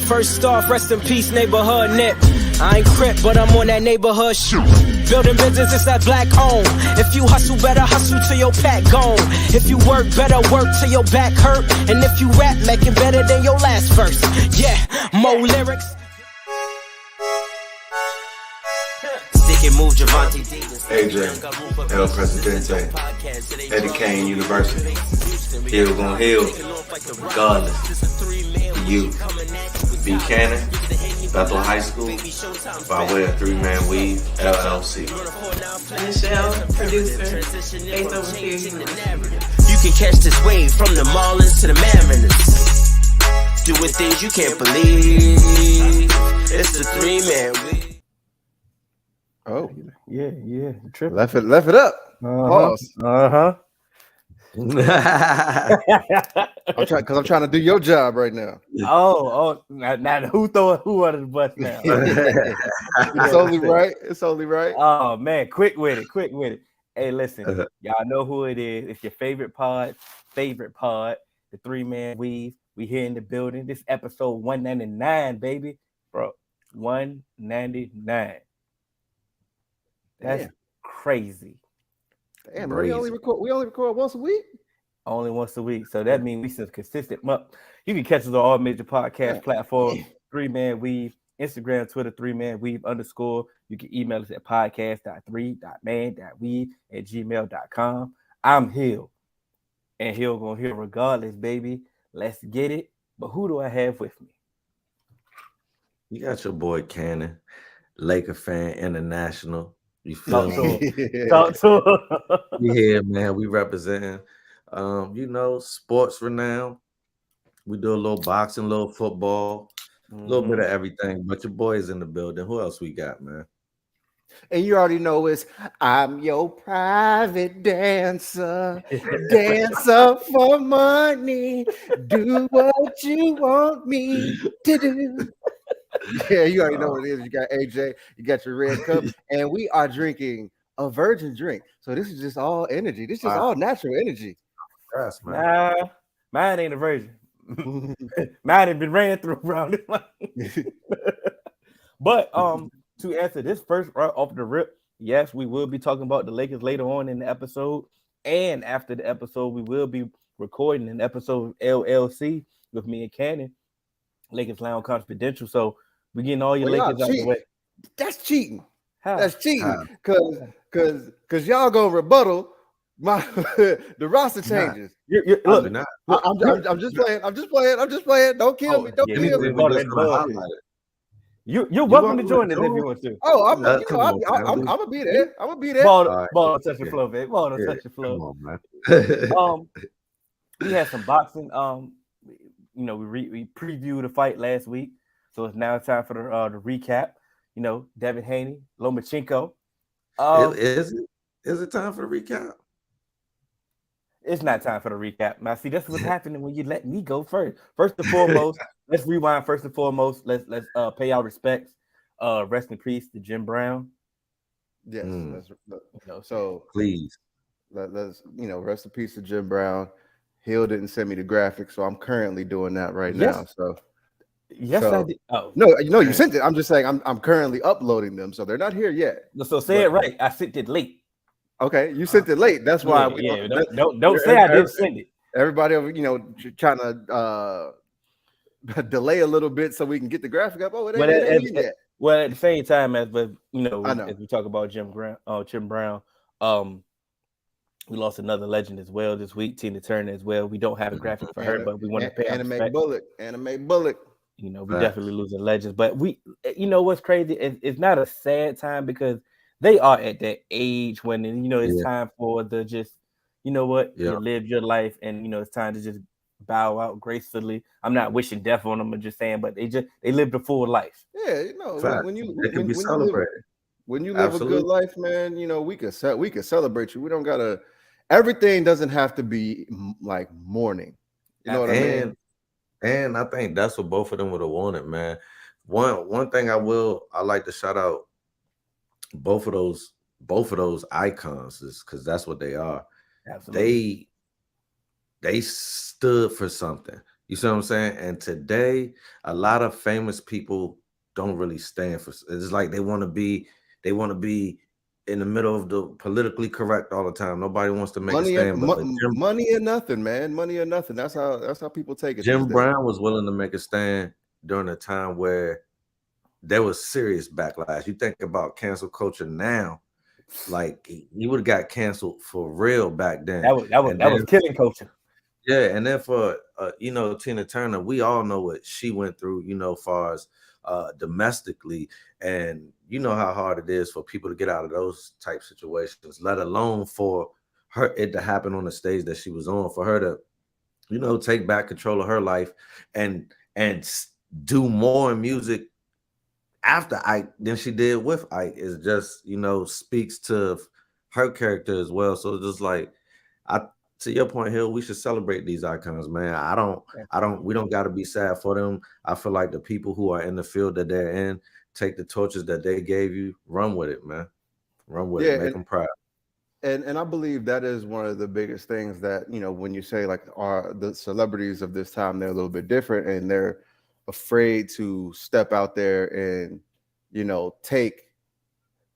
First off, rest in peace, neighborhood nip. I ain't crip, but I'm on that neighborhood shoot. Building businesses that black owned. If you hustle, better hustle till your pack gone. If you work, better work till your back hurt. And if you rap, make it better than your last verse. Yeah, more lyrics. Stick and move, Javante. AJ, El Presidente, Eddie Kane University. Hill gon' heal, regardless. You, Buchanan, Bethel High School, by way of 3-Man Weave, LLC. Michelle, producer, based over here. You can catch this wave from the Marlins to the Mariners. Doing things you can't believe. It's the 3-Man Weave. Oh, Yeah, tripping. left it up. Pause. I'm trying to do your job right now. Now who throwing who under the bus now? It's only right. Oh man, quick with it. Hey, listen, y'all know who it is. It's your favorite pod, the 3-Man Weave. We here in the building. This episode 199, baby, bro. 199. That's crazy. Damn, we only record once a week. Only once a week. So that means we some consistent. You can catch us on all major podcast platforms. 3-Man Weave, Instagram, Twitter, 3-Man Weave _. You can email us at podcast.3.man.weave@gmail.com. I'm Hill. And Hill gonna hear regardless, baby. Let's get it. But who do I have with me? You got your boy Cannon, Laker fan, international. You feel me? Talk to him. We here, man. We representing, sports renown. We do a little boxing, a little football, a little bit of everything. But your boy is in the building. Who else we got, man? And you already know I'm your private dancer, dancer for money. Do what you want me to do. Yeah, you already know what it is. You got AJ, you got your red cup, and we are drinking a virgin drink. So this is just all energy. This is all natural energy. Yes, man. Nah, mine ain't a virgin. Mine ain't been ran through around this line. But to answer this first right off the rip, yes, we will be talking about the Lakers later on in the episode. And after the episode, we will be recording an episode of LLC with me and Cannon, Lakers Lounge Confidential. So we're getting all your Lakers out the way. That's cheating. How? That's cheating. Cause y'all gonna rebuttal the roster changes. Look, I'm just playing. Don't kill me. Don't kill me. You're welcome to join us if you want to. Oh, I'm gonna be there. I'm gonna be there. Ball don't touch the floor, baby. Ball don't touch the floor. Come on, man. We had some boxing. We previewed the fight last week, so it's now time for the recap. Devin Haney, Lomachenko. Is it time for the recap? It's not time for the recap. Now, see, that's what's happening when you let me go first. First and foremost, let's rewind. First and foremost, let's pay our respects. Rest in peace to Jim Brown. Yes. So Please. Let's rest in peace to Jim Brown. Hill didn't send me the graphics, so I'm currently doing that right now. So I did. Oh no, you sent it. I'm just saying I'm currently uploading them, so they're not here yet. So say it right. I sent it late. Okay, you sent it late. That's why. Don't say I didn't send it. Everybody over, trying to delay a little bit so we can get the graphic up. Oh, it ain't yet. Well, at the same time, as we talk about Jim Brown, we lost another legend as well this week, Tina Turner as well. We don't have a graphic for her, but we want to pay Anime Bullet. We definitely losing legends, but what's crazy? It's not a sad time because they are at that age when it's time for the you live your life and it's time to just bow out gracefully. I'm not wishing death on them. I'm just saying, but they lived a full life. Yeah, when you live a good life, man, we could celebrate you. We don't gotta. Everything doesn't have to be like mourning. You know what I mean? And I think that's what both of them would have wanted, man. One thing I like to shout out both of those icons is because that's what they are. Absolutely. They stood for something. You see what I'm saying? And today, a lot of famous people don't really stand for. It's like they want to be in the middle of the politically correct all the time. Nobody wants to make a stand. But money or nothing, man. Money or nothing. That's how people take it. Jim Brown was willing to make a stand during a time where there was serious backlash. You think about cancel culture now, like he would have got canceled for real back then. That was killing culture. Yeah, and then for Tina Turner, we all know what she went through, far as domestically, and you know how hard it is for people to get out of those type situations, let alone for it to happen on the stage that she was on, for her to take back control of her life and do more in music after Ike than she did with Ike. Is just speaks to her character as well. So just like to your point, Hill, we should celebrate these icons, man. We don't got to be sad for them. I feel like the people who are in the field that they're in, take the torches that they gave you, run with it, man. Run with it, make them proud. And I believe that is one of the biggest things that, when you say like the celebrities of this time, they're a little bit different and they're afraid to step out there and, take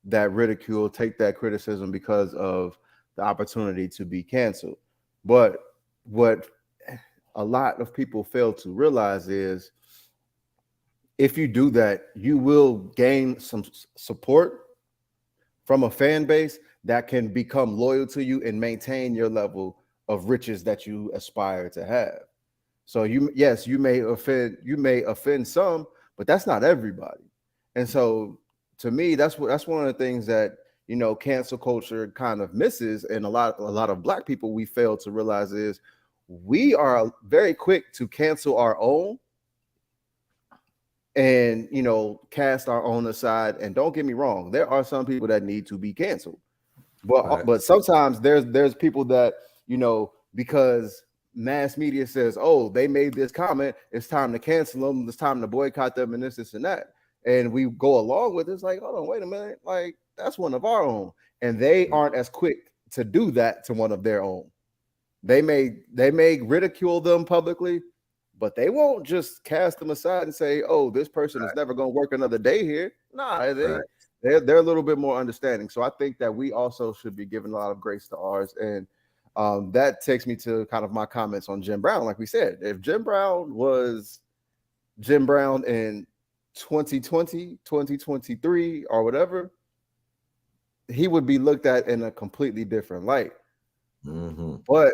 that ridicule, take that criticism because of the opportunity to be canceled. But what a lot of people fail to realize is if you do that, you will gain some support from a fan base that can become loyal to you and maintain your level of riches that you aspire to have. So you may offend some, but that's not everybody. And so to me, that's one of the things that cancel culture kind of misses, and a lot of Black people we fail to realize is we are very quick to cancel our own and cast our own aside. And don't get me wrong, there are some people that need to be canceled, but sometimes there's people that because mass media says, oh, they made this comment, it's time to cancel them, it's time to boycott them, and this and that, and we go along with it. It's like, hold on, wait a minute, like that's one of our own, and they aren't as quick to do that to one of their own. They may ridicule them publicly, but they won't just cast them aside and say, oh, this person is never going to work another day here. Nah, they're a little bit more understanding. So I think that we also should be giving a lot of grace to ours. And that takes me to kind of my comments on Jim Brown. Like we said, if Jim Brown was Jim Brown in 2020, 2023, or whatever, he would be looked at in a completely different light. Mm-hmm. But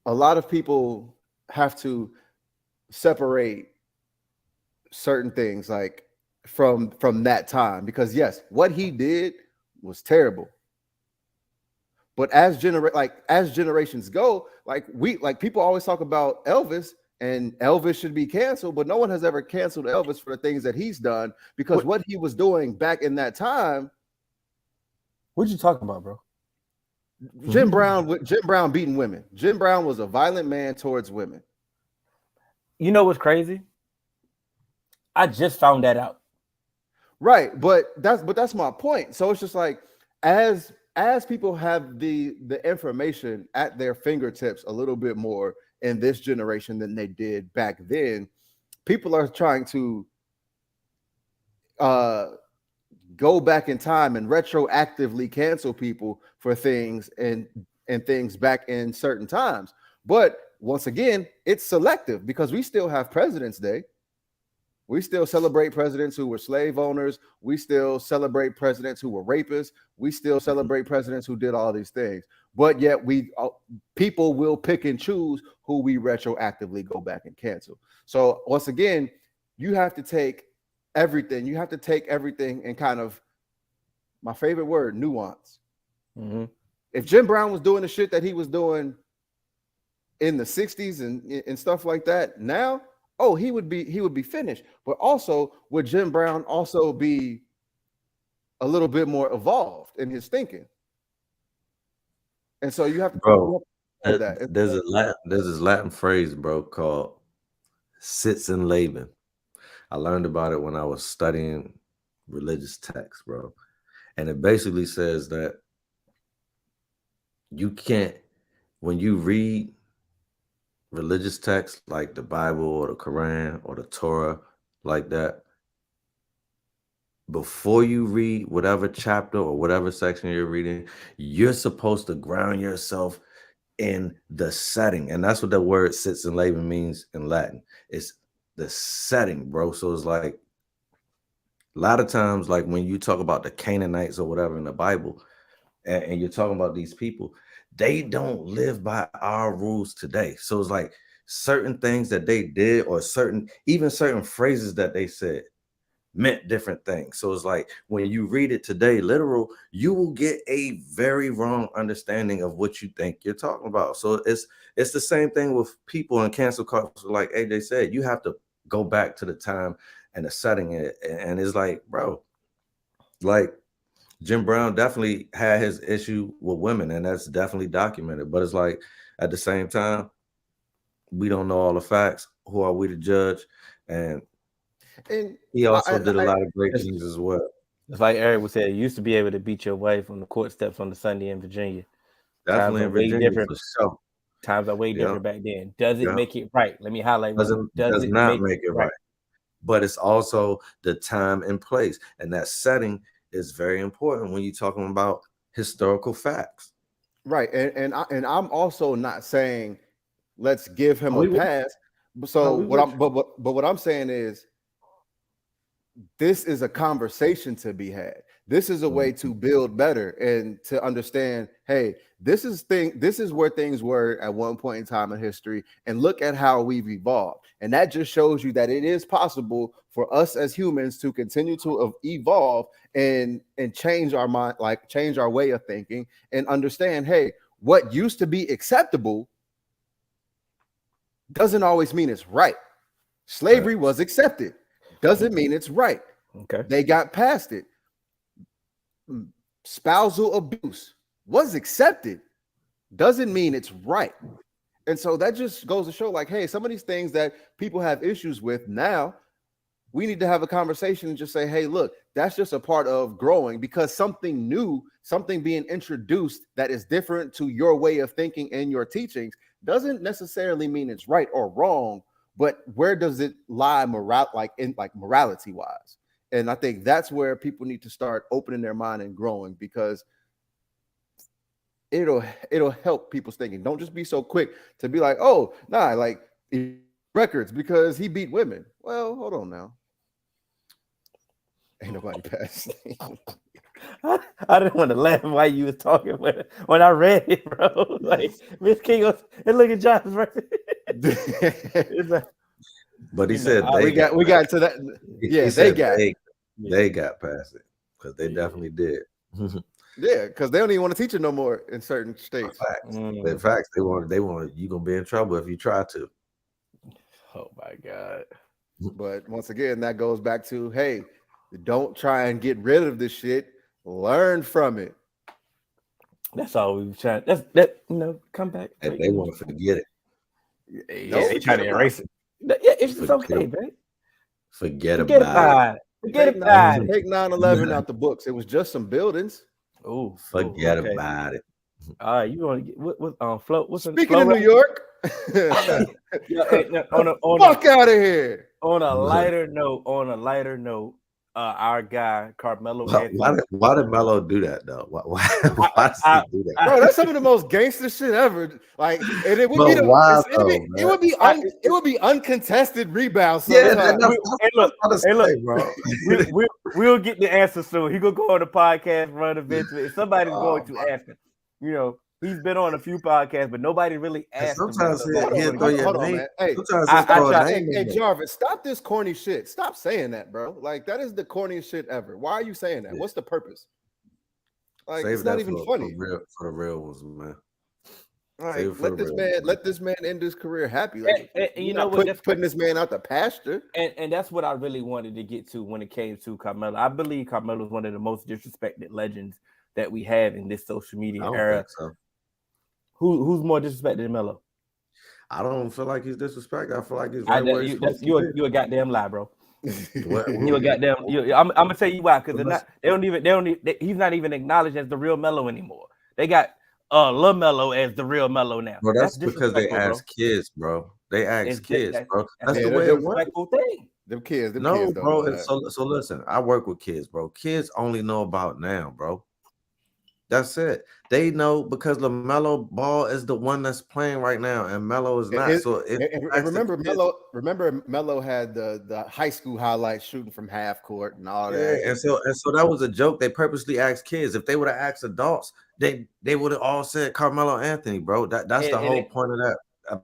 a lot of people have to separate certain things like from that time, because yes, what he did was terrible. But as generations go, like people always talk about Elvis, and Elvis should be canceled, but no one has ever canceled Elvis for the things that he's done, because what he was doing back in that time. What you talking about, bro? Jim Brown beating women. Jim Brown was a violent man towards women. You know what's crazy? I just found that out. Right, but that's my point. So it's just like as people have the information at their fingertips a little bit more in this generation than they did back then, people are trying to go back in time and retroactively cancel people for things and things back in certain times. But once again, it's selective, because we still have President's Day. We still celebrate presidents who were slave owners. We still celebrate presidents who were rapists. We still celebrate presidents who did all these things. But yet people will pick and choose who we retroactively go back and cancel. So once again, you have to take everything. You have to take everything and kind of, my favorite word, nuance. Mm-hmm. If Jim Brown was doing the shit that he was doing in the 60s and stuff like that, now, oh, he would be finished. But also, would Jim Brown also be a little bit more evolved in his thinking? And so you have to, bro. There's this Latin phrase, bro, called "sits and Laban." I learned about it when I was studying religious texts, bro, and it basically says that you can't, when you read religious texts like the Bible or the Quran or the Torah, like that, before you read whatever chapter or whatever section you're reading, you're supposed to ground yourself in the setting. And that's what the word sits and labor means in Latin. It's the setting, bro. So it's like a lot of times, like when you talk about the Canaanites or whatever in the Bible, and you're talking about these people, they don't live by our rules today. So it's like certain things that they did, or even certain phrases that they said, meant different things. So it's like when you read it today, literal, you will get a very wrong understanding of what you think you're talking about. So it's the same thing with people in cancel culture. Like AJ said, you have to go back to the time and the setting it. And it's like, bro, like Jim Brown definitely had his issue with women, and that's definitely documented. But it's like at the same time, we don't know all the facts. Who are we to judge? And he also did a lot of great things as well. It's like Eric would say, you used to be able to beat your wife on the court steps on the Sunday in Virginia. Definitely in Virginia, for sure. Times are way different back then. Does it make it right? Let me highlight. Does not make it right. But it's also the time and place, and that setting is very important when you're talking about historical facts. Right, and I'm also not saying let's give him a pass. So what I'm saying is, this is a conversation to be had. This is a way to build better and to understand, hey, this is where things were at one point in time in history, and look at how we've evolved. And that just shows you that it is possible for us as humans to continue to evolve and change our mind, like change our way of thinking, and understand, hey, what used to be acceptable doesn't always mean it's right. Slavery was accepted. Doesn't mean it's right. Okay. They got past it. Spousal abuse was accepted. Doesn't mean it's right. And so that just goes to show, like, hey, some of these things that people have issues with now, we need to have a conversation and just say, hey, look, that's just a part of growing, because something new, something being introduced that is different to your way of thinking and your teachings doesn't necessarily mean it's right or wrong. But where does it lie morality wise? And I think that's where people need to start opening their mind and growing, because it'll help people's thinking. Don't just be so quick to be like, oh, nah, like records because he beat women. Well, hold on now. Ain't nobody passed. I didn't want to laugh while you was talking when I read it, bro. Like Miss King was, and look at John's version. But he said we got to that. Yeah, they got past it, because they definitely did. Yeah, because they don't even want to teach it no more in certain states. In fact, they want you gonna be in trouble if you try to. Oh my God. But once again, that goes back to, hey, don't try and get rid of this shit. Learn from it. That's all we've tried. Come back. And they want to forget it. Yeah, they trying to erase it. Yeah, it's okay, man. Forget about it. Forget about it. Take 9/11 out the books. It was just some buildings. Oh, forget about it. All right, you want to get what float? What's speaking of New York? Fuck out of here. On a lighter note, our guy Carmelo. Why did Melo do that though? Why does he do that? Bro, that's some of the most gangster shit ever. Like, and it would it would be uncontested rebounds. Yeah, bro. We'll get the answer soon. He gonna go on the podcast run eventually. Somebody's going to ask him. You know, he's been on a few podcasts, but nobody really asked him. Sometimes he'll throw your name. Hey, Jarvis, stop this corny shit. Stop saying that, bro. Like, that is the corniest shit ever. Why are you saying that? What's the purpose? Like, it's not even funny. For the real ones, man. All right, let this man end his career happy. Like, you know what? Putting this man out the pasture. And that's what I really wanted to get to when it came to Carmelo. I believe Carmelo is one of the most disrespected legends that we have in this social media era. So. Who's more disrespected than Melo? I don't feel like he's disrespected. I feel like he's right where he's you a goddamn lie, bro. You a goddamn. I'm gonna tell you why, because he's not even acknowledged as the real Melo anymore. They got LaMelo as the real Melo now. Bro, that's because they disrespectful, bro. ask kids, bro. They ask kids, bro. That's the a way it works. disrespectful thing. Them kids No, don't bro. know And so listen, I work with kids, bro. Kids only know about now, bro. That's it. They know because LaMelo Ball is the one that's playing right now, and Melo is not. And remember Melo had the high school highlights shooting from half court and all that. And so that was a joke. They purposely asked kids. If they would have asked adults, they would have all said Carmelo Anthony, bro. That's the whole point of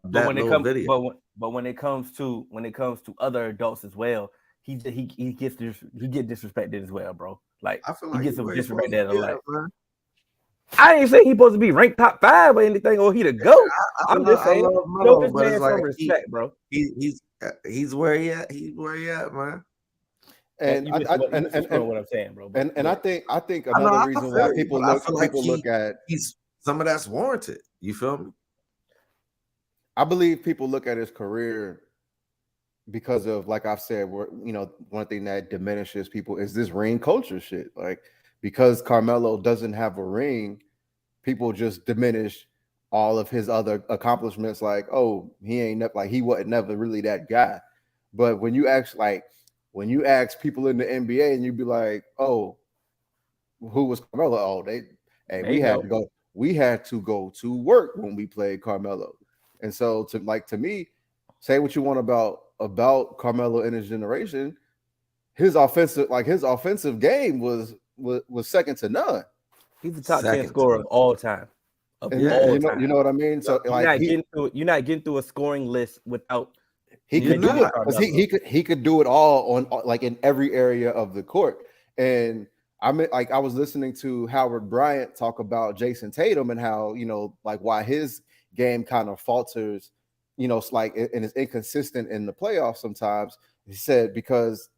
that little video. But when it comes to other adults as well, he gets disrespected as well, bro. Like I feel he like gets some disrespected. Like man. I ain't saying he's supposed to be ranked top 5 or anything, or he the GOAT. I'm just saying, Melo, this man some respect, bro. He's where he at. He's where he at, man. And what I'm saying, bro. And I think another reason why people look at some of that's warranted. You feel me? I believe people look at his career because of, like I've said, one thing that diminishes people is this ring culture shit. Like, because Carmelo doesn't have a ring, people just diminish all of his other accomplishments. Like, oh, he wasn't never really that guy. But when you ask people in the NBA and you be like, oh, who was Carmelo? Oh, we had to go to work when we played Carmelo. And so to me, say what you want about Carmelo in his generation, his offensive game was second to none. He's the top 10 scorer of all time. You know what I mean? So you're not getting through a scoring list without he could do it because he could do it all on like in every area of the court. And I was listening to Howard Bryant talk about Jason Tatum and how, like why his game kind of falters, and is inconsistent in the playoffs sometimes. He said because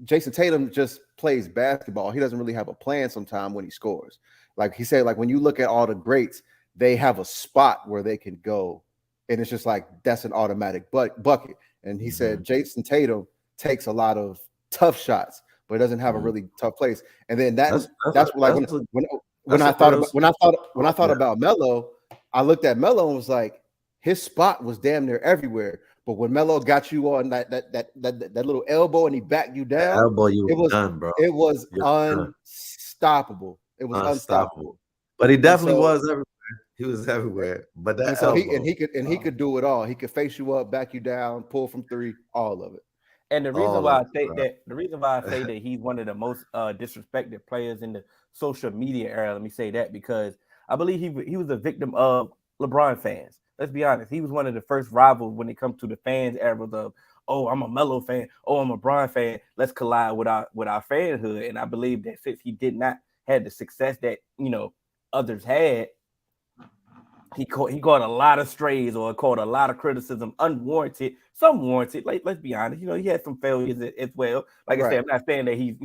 Jason Tatum just plays basketball. He doesn't really have a plan sometimes when he scores. Like he said, like when you look at all the greats, they have a spot where they can go. And it's just like, that's an automatic bucket. And he said, Jason Tatum takes a lot of tough shots, but doesn't have a really tough place. And then when I thought about Melo, I looked at Melo and was like, his spot was damn near everywhere. But when Melo got you on that little elbow and he backed you down, it was done, bro. It was unstoppable. It was unstoppable. But he definitely was everywhere. He was everywhere. But he could do it all. He could face you up, back you down, pull from three, all of it. And the reason why I say that he's one of the most disrespected players in the social media era, let me say that, because I believe he was a victim of LeBron fans. Let's be honest. He was one of the first rivals when it comes to the fans era of, oh, I'm a Melo fan. Oh, I'm a Bron fan. Let's collide with our fanhood. And I believe that since he did not have the success that, others had, he caught a lot of strays or caught a lot of criticism, unwarranted, some warranted. Like, let's be honest. He had some failures as well. Like I said, I'm not saying that he's,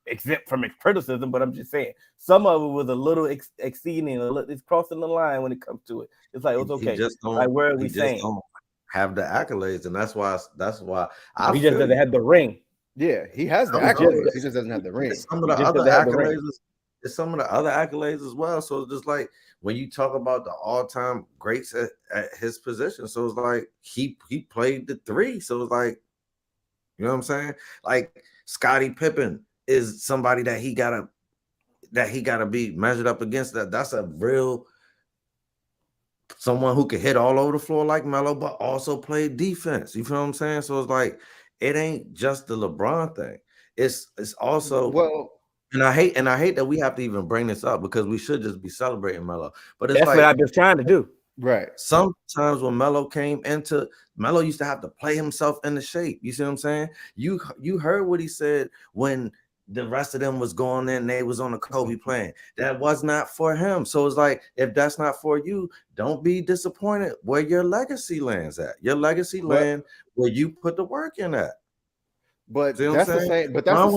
exempt from criticism, but I'm just saying some of it was a little exceeding, it's crossing the line when it comes to it. It's like, it's okay. Like, where are we saying? Have the accolades, and that's why he just doesn't have the ring. Yeah, he has the accolades. He just doesn't have the ring. Some of the other accolades, it's some of the other accolades as well. So it's just like when you talk about the all-time greats at his position, so it's like he played the three. So it's like, you know what I'm saying? Like Scottie Pippen is somebody that he gotta be measured up against. That's a real someone who can hit all over the floor like Melo, but also play defense. You feel what I'm saying? So it's like it ain't just the LeBron thing. It's also and I hate that we have to even bring this up because we should just be celebrating Melo. But it's that's what I've been trying to do. Right. Sometimes when Melo Melo used to have to play himself into shape. You see what I'm saying? You heard what he said when the rest of them was going in, they was on the Kobe playing. That was not for him. So it's like, if that's not for you, don't be disappointed where your legacy lands at. Your legacy land where you put the work in at. But that's the same. But that's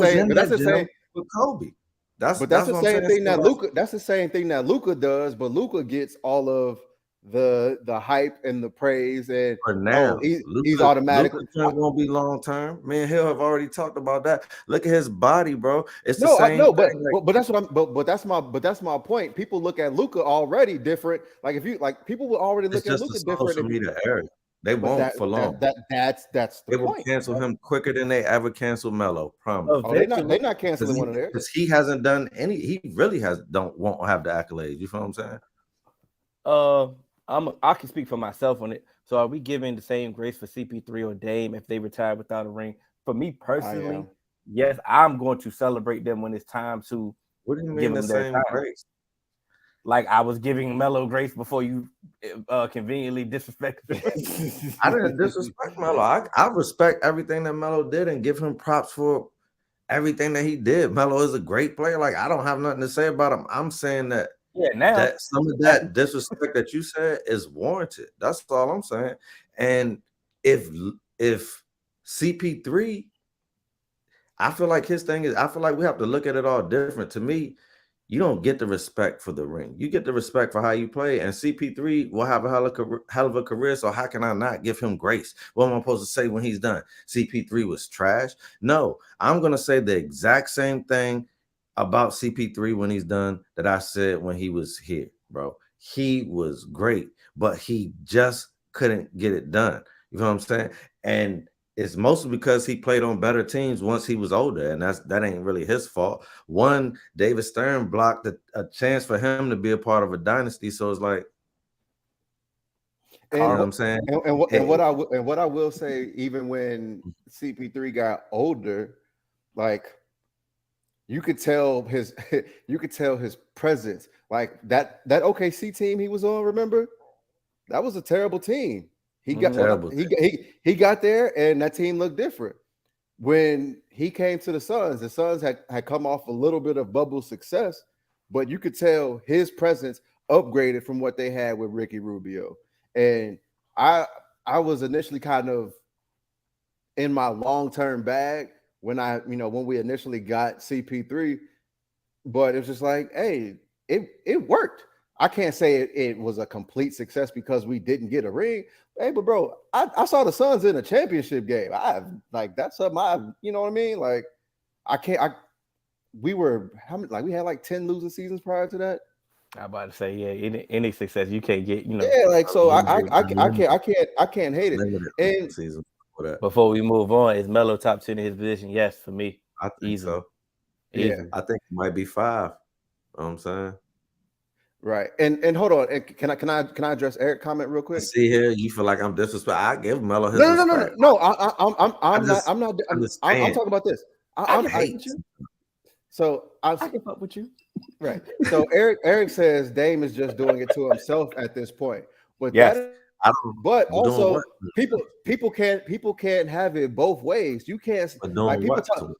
the same with Kobe. That's the same thing that Luka. That's the same thing that Luka does. But Luka gets all of the hype and the praise, and for now, he's automatically won't be long term. Me and Hill have already talked about that. Look at his body, bro. It's the same no, thing. But that's what I'm. But that's my point. People look at Luka already different. Like if you like, people will already look at Luka different. Social media era. They won't for long. That's the they point. Will cancel him quicker than they ever canceled Melo. Promise. Oh, they're not canceling one of theirs because he hasn't done any. He really won't have the accolades. You feel what I'm saying? I can speak for myself on it. So are we giving the same grace for CP3 or Dame if they retire without a ring? For me personally, yes, I'm going to celebrate them when it's time to. What do you mean the same grace? Like I was giving Melo grace before you conveniently disrespected him. I didn't disrespect Melo. I respect everything that Melo did and give him props for everything that he did. Melo is a great player. Like I don't have nothing to say about him. I'm saying that that some of that disrespect that you said is warranted. That's all I'm saying. And if CP3, I feel like his thing is, I feel like we have to look at it all different. To me, you don't get the respect for the ring. You get the respect for how you play. And CP3 will have a hell of a career. So how can I not give him grace? What am I supposed to say when he's done? CP3 was trash? No, I'm going to say the exact same thing about CP3 when he's done that I said when he was here, bro. He was great, but he just couldn't get it done. You know what I'm saying? And it's mostly because he played on better teams once he was older, and that ain't really his fault. One, David Stern blocked a chance for him to be a part of a dynasty, so it's like, you know what I'm saying? And what I will say, even when CP3 got older, like you could tell his presence, like that OKC team he was on. Remember, that was a terrible team. He got there, and that team looked different. When he came to the Suns had come off a little bit of bubble success, but you could tell his presence upgraded from what they had with Ricky Rubio. And I was initially kind of in my long-term bag when we initially got CP3, but it was just like, hey, it worked. I can't say it was a complete success because we didn't get a ring. Hey, but bro, I saw the Suns in a championship game. That's something you know what I mean? Like, we had like 10 losing seasons prior to that. I'm about to say, yeah, any success you can't get, Yeah, like so I can't hate it. And season before we move on, is Melo top 10 in his position? Yes, for me. I think so. Yeah, I think it might be 5. You know what I'm saying? Right. And hold on. Can I address Eric's comment real quick? See here, you feel like I'm disrespectful. I give Melo his respect. No. I'm talking about this. I hate you. So I can fuck with you. Right. So Eric says Dame is just doing it to himself at this point. But but also people can't have it both ways. You can't like people talk.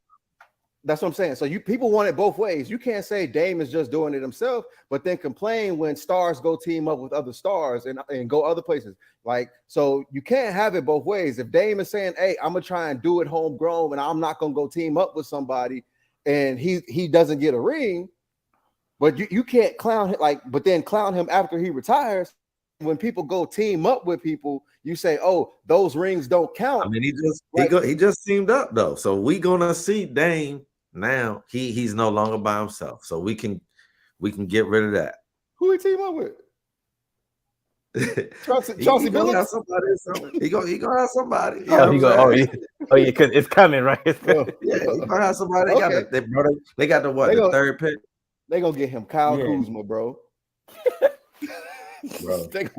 That's what I'm saying. So people want it both ways. You can't say Dame is just doing it himself, but then complain when stars go team up with other stars and go other places. Like, so you can't have it both ways. If Dame is saying, hey, I'm gonna try and do it homegrown and I'm not gonna go team up with somebody, and he doesn't get a ring, but you can't clown him but then clown him after he retires. When people go team up with people, you say, oh, those rings don't count. I mean, he just teamed up though. So we gonna see Dame. Now he's no longer by himself, so we can get rid of that. Who he team up with? Chauncey Billups. He gonna have somebody. Because it's coming, right? He's gonna have somebody. They got the third pick. They gonna get him Kyle Kuzma, bro. Bro. If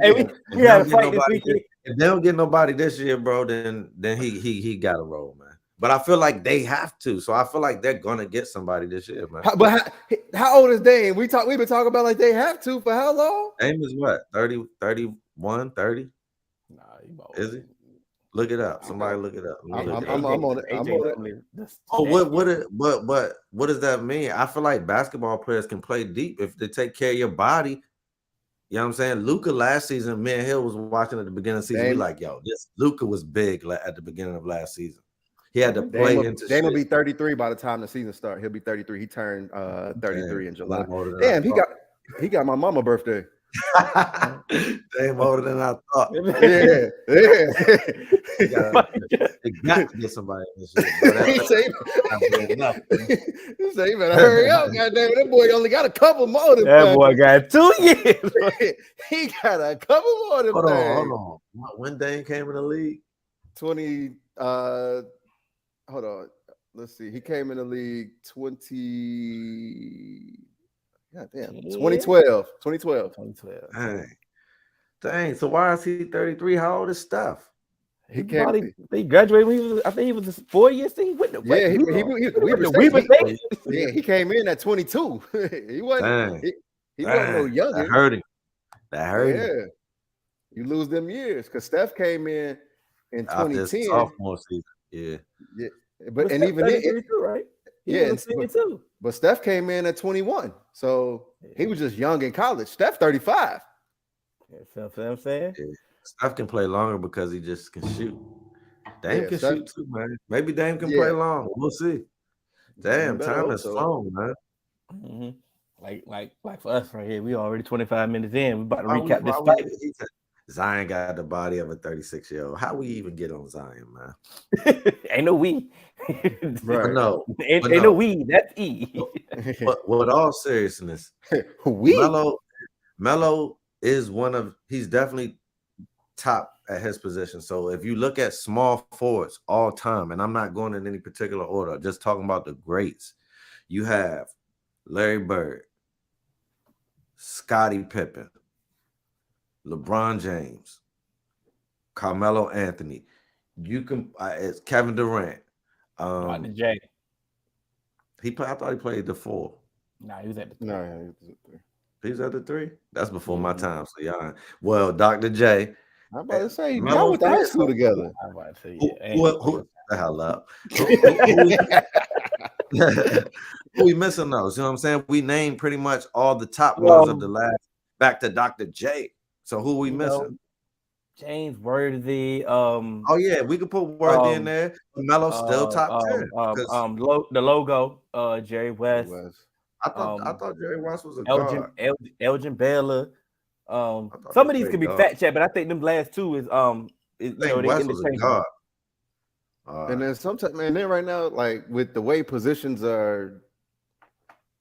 they don't get nobody this year, bro, then he got to roll, man. But I feel like they have to, so I feel like they're gonna get somebody this year, man. But how old is Dame? We've been talking about like they have to for how long? Dame is what, 30, 31, 30? Nah, is he? Look it up. Somebody look it up. I'm on it. Oh, what does that mean? I feel like basketball players can play deep if they take care of your body. You know what I'm saying? Luka last season, me and Hill was watching at the beginning of the season. We like, yo, this Luka was big at the beginning of last season. He had to play into Dame will be 33 by the time the season starts. He'll be 33. He turned 33 in July. Damn, he got my mama birthday. Dame older than I thought. Yeah. They got to get somebody in this shit, bro. He That's say, not big enough. he say, you better hurry up, goddamn. That boy only got a couple more than That boy got 2 years. He got a couple more than Hold on. When Dame came in the league? 20 hold on. Let's see. He came in the league 2012. 2012. Dang. So why is he 33? How old is Steph? He graduated when he was, I think he was 4 years. He went to Weber State. Yeah, he came in at 22. He wasn't. He wasn't no younger. That hurt him. Yeah, you lose them years because Steph came in 2010. Sophomore season. Yeah. But and even then, right? But Steph came in at 21, so he was just young in college. Steph 35. Yeah, what I'm saying? Yeah. Steph can play longer because he just can shoot. Dame can shoot too, man. Maybe Dame can play long. We'll see. Damn, time has flown, man. Mm-hmm. Like for us right here, we already 25 minutes in. We about to recap this fight. Zion got the body of a 36-year-old. How we even get on Zion, man? Ain't no we. Right. No. Ain't no we. That's E. But with all seriousness, Melo is he's definitely top at his position. So if you look at small forwards all time, and I'm not going in any particular order, just talking about the greats, you have Larry Bird, Scottie Pippen, LeBron James, Carmelo Anthony. You can it's Kevin Durant. Dr. J. I thought he played the 4. Nah, he was at the 3. No, he was at the 3. He's at the 3. That's before my time. So y'all, well, Dr. J. I'm about to say y'all went to high school together. I'm about to say who the hell up? Who we missing those? You know what I'm saying? We named pretty much all the top ones of the last back to Dr. J. So who we missing? James Worthy. Oh yeah, we could put Worthy in there. Melo's still top 10. The logo, Jerry West. I thought Jerry West was a guard. Elgin Baylor. Some of these could be fact checked, but I think them last two is West was a guard. And then sometimes, man, then right now, like with the way positions are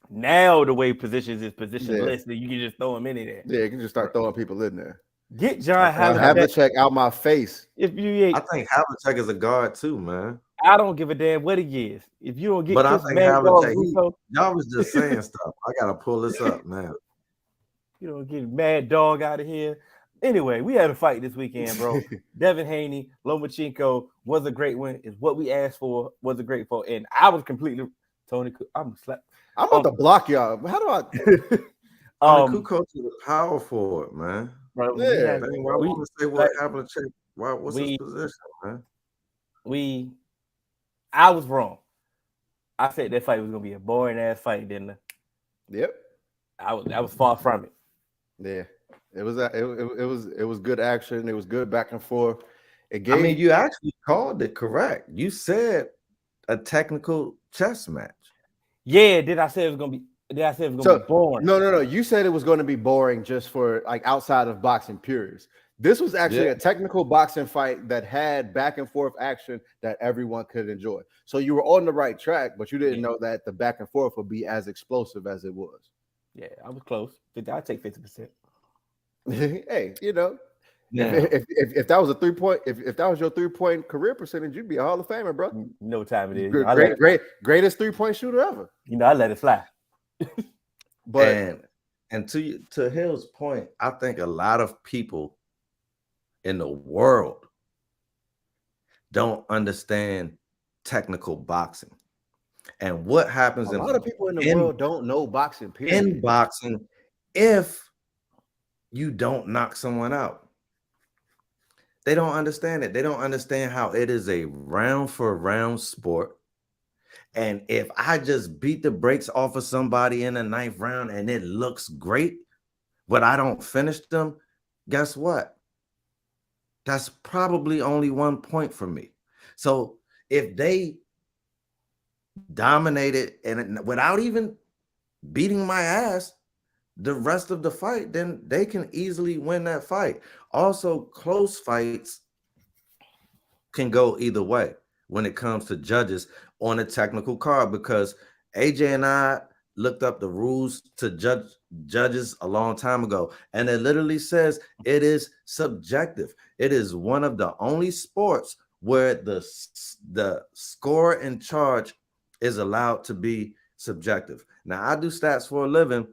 now, the way positions is positionless, that you can just throw them in there. Yeah, you can just start throwing people in there. Get John Havlicek out my face. I think Havlicek is a guard too, man. I don't give a damn what he is. If you don't get, but I think Havlicek, y'all was just saying stuff. I gotta pull this up, man. You don't get Mad Dog out of here. Anyway, we had a fight this weekend, bro. Devin Haney, Lomachenko was a great win. Is what we asked for. Was a great fight, and I was completely Tony. I'm about to block y'all. How do I? Kukoc is a power forward, man. Bro, why want to say what Havlicek? What's his position, man? I was wrong. I said that fight was gonna be a boring ass fight, didn't I? Yep. I was far from it. Yeah. It was good action. It was good back and forth. You actually called it correct. You said a technical chess match. Yeah, did I say it was gonna be boring? No. You said it was going to be boring just for like outside of boxing purists. This was actually a technical boxing fight that had back and forth action that everyone could enjoy. So you were on the right track, but you didn't know that the back and forth would be as explosive as it was. Yeah, I was close. I'd take 50%. Hey, if that was a 3-point, if that was your 3-point career percentage, you'd be a Hall of Famer, bro. You know what time it is. Greatest 3-point shooter ever. I let it fly. But and to Hill's point, I think a lot of people in the world don't understand technical boxing. And what happens a lot of people in the world don't know boxing, period. In boxing, if you don't knock someone out, they don't understand it. They don't understand how it is a round for round sport. And if I just beat the brakes off of somebody in the 9th round and it looks great, but I don't finish them, guess what? That's probably only 1 point for me. So if they dominated and without even beating my ass, the rest of the fight, then they can easily win that fight. Also, close fights can go either way when it comes to judges on a technical card, because AJ and I looked up the rules to judges a long time ago, and it literally says it is subjective. It is one of the only sports where the score in charge is allowed to be subjective. Now, I do stats for a living,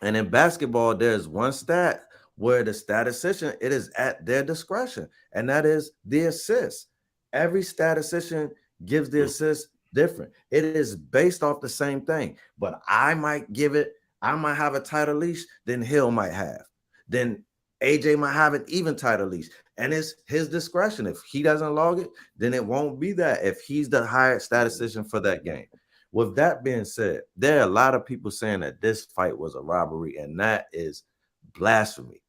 and in basketball, there's one stat where the statistician, it is at their discretion, and that is the assist. Every statistician gives the assist different. It is based off the same thing, but I might have a tighter leash than Hill might have. Then AJ might have an even tighter leash, and it's his discretion. If he doesn't log it, then it won't be that if he's the higher statistician for that game. With that being said, there are a lot of people saying that this fight was a robbery, and that is blasphemy.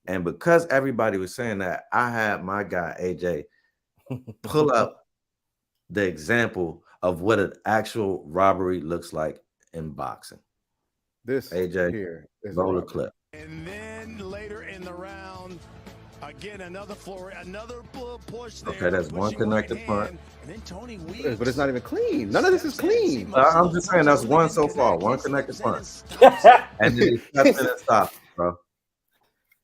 And because everybody was saying that, I had my guy AJ pull up the example of what an actual robbery looks like in boxing. This AJ, here is roll the clip. And then later in the round, again, another push there. Okay, that's one connected punch. And then Tony Weeks, but it's not even clean. None of this is clean. I'm just saying that's one so far, one connected punch. And then he stepped in and stopped, bro.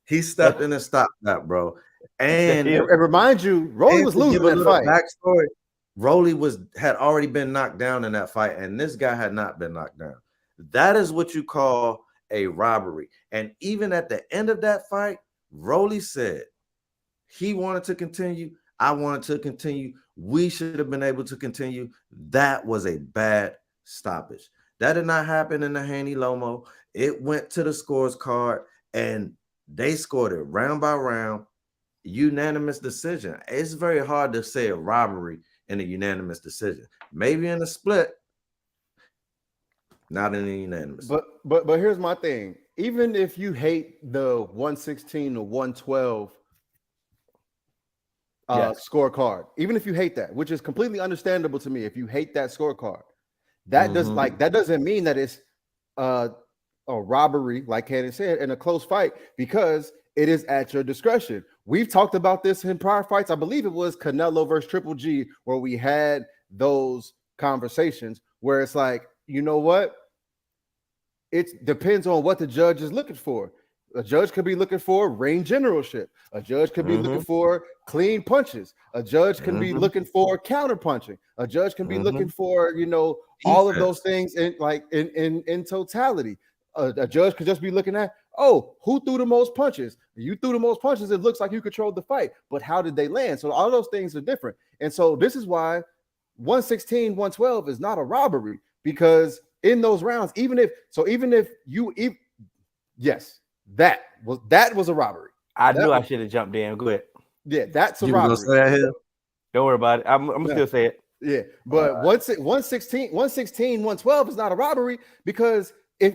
He stepped in and stopped that, bro. And it reminds you, Rolly was losing that fight. Backstory, Rolly had already been knocked down in that fight, and this guy had not been knocked down. That is what you call a robbery. And even at the end of that fight, Rolly said he wanted to continue. I wanted to continue. We should have been able to continue. That was a bad stoppage. That did not happen in the Haney Lomo. It went to the scores card, and they scored it round by round, unanimous decision. It's very hard to say a robbery in a unanimous decision. Maybe in a split, not in a unanimous. But here's my thing. Even if you hate the 116 to 112 scorecard, even if you hate that, which is completely understandable to me, if you hate that scorecard, that doesn't mean that it's a robbery, like Cannon said, in a close fight, because it is at your discretion. We've talked about this in prior fights. I believe it was Canelo versus Triple G where we had those conversations where it's like, you know what? It depends on what the judge is looking for. A judge could be looking for ring generalship. A judge could be looking for clean punches. A judge can be looking for counter punching. A judge can be looking for, all of those things in totality. A judge could just be looking at, who threw the most punches? You threw the most punches. It looks like you controlled the fight, but how did they land? So all those things are different. And so this is why 116, 112 is not a robbery, because in those rounds, that was a robbery. I knew I should have jumped in. Go ahead. Yeah, that's a robbery. Don't worry about it. I'm gonna still say it. Yeah, but 116, 112 is not a robbery, because if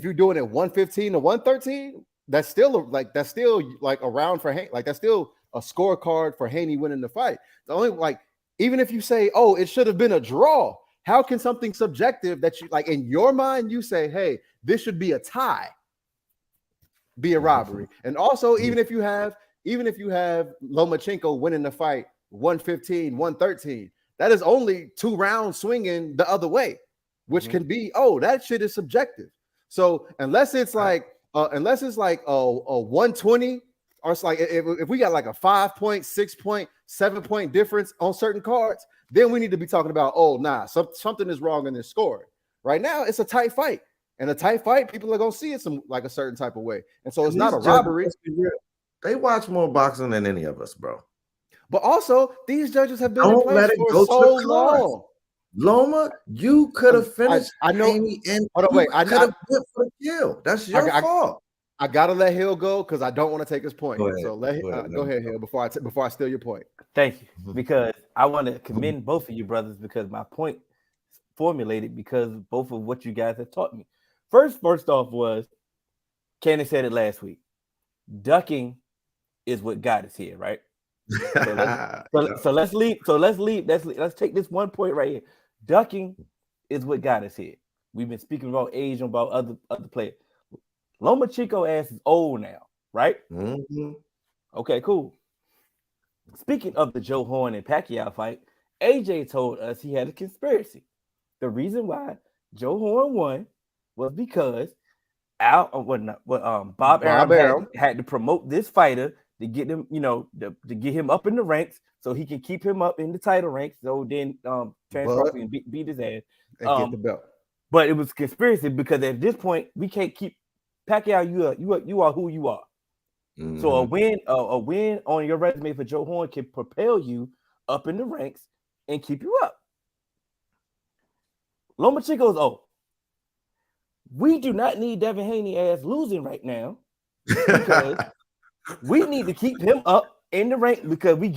you're doing it 115 to 113, that's still around for Haney. Like, that's still a scorecard for Haney winning the fight. The only even if you say, it should have been a draw, how can something subjective that you in your mind you say, hey, this should be a tie, be a robbery? And also, even if you have Lomachenko winning the fight 115, 113, that is only 2 rounds swinging the other way, which can be, that shit is subjective. So unless it's like a 120, or it's like if we got like a 5 point, 6 point, 7 point difference on certain cards, then we need to be talking about, something is wrong in this scoring. Right now, it's a tight fight. And a tight fight, people are gonna see it a certain type of way. And so it's not a robbery. They watch more boxing than any of us, bro. But also, these judges have been in place for so long. Loma, you could have finished. I know. Hold on, wait. I could have went for the kill. That's your fault. I gotta let Hill go because I don't want to take his point. Go ahead. So go ahead, Hill, before I steal your point. Thank you, because I want to commend both of you brothers, because my point formulated because both of what you guys have taught me. First off was, Candy said it last week. Ducking is what got us here, right? So let's leave. Let's take this one point right here. Ducking is what got us here. We've been speaking about age and about other players. Lomachenko ass is old now, right? Mm-hmm. Okay, cool. Speaking of the Joe Horn and Pacquiao fight, AJ told us he had a conspiracy. The reason why Joe Horn won was because Bob Arum had to promote this fighter to get him, to get him up in the ranks so he can keep him up in the title ranks. So then Terrence Crawford can beat his ass and get the belt. But it was conspiracy because at this point we can't keep Pacquiao. You are who you are. Mm-hmm. So a win on your resume for Joe Horn can propel you up in the ranks and keep you up. Lomachenko's old. We do not need Devin Haney ass losing right now because we need to keep him up in the rank because we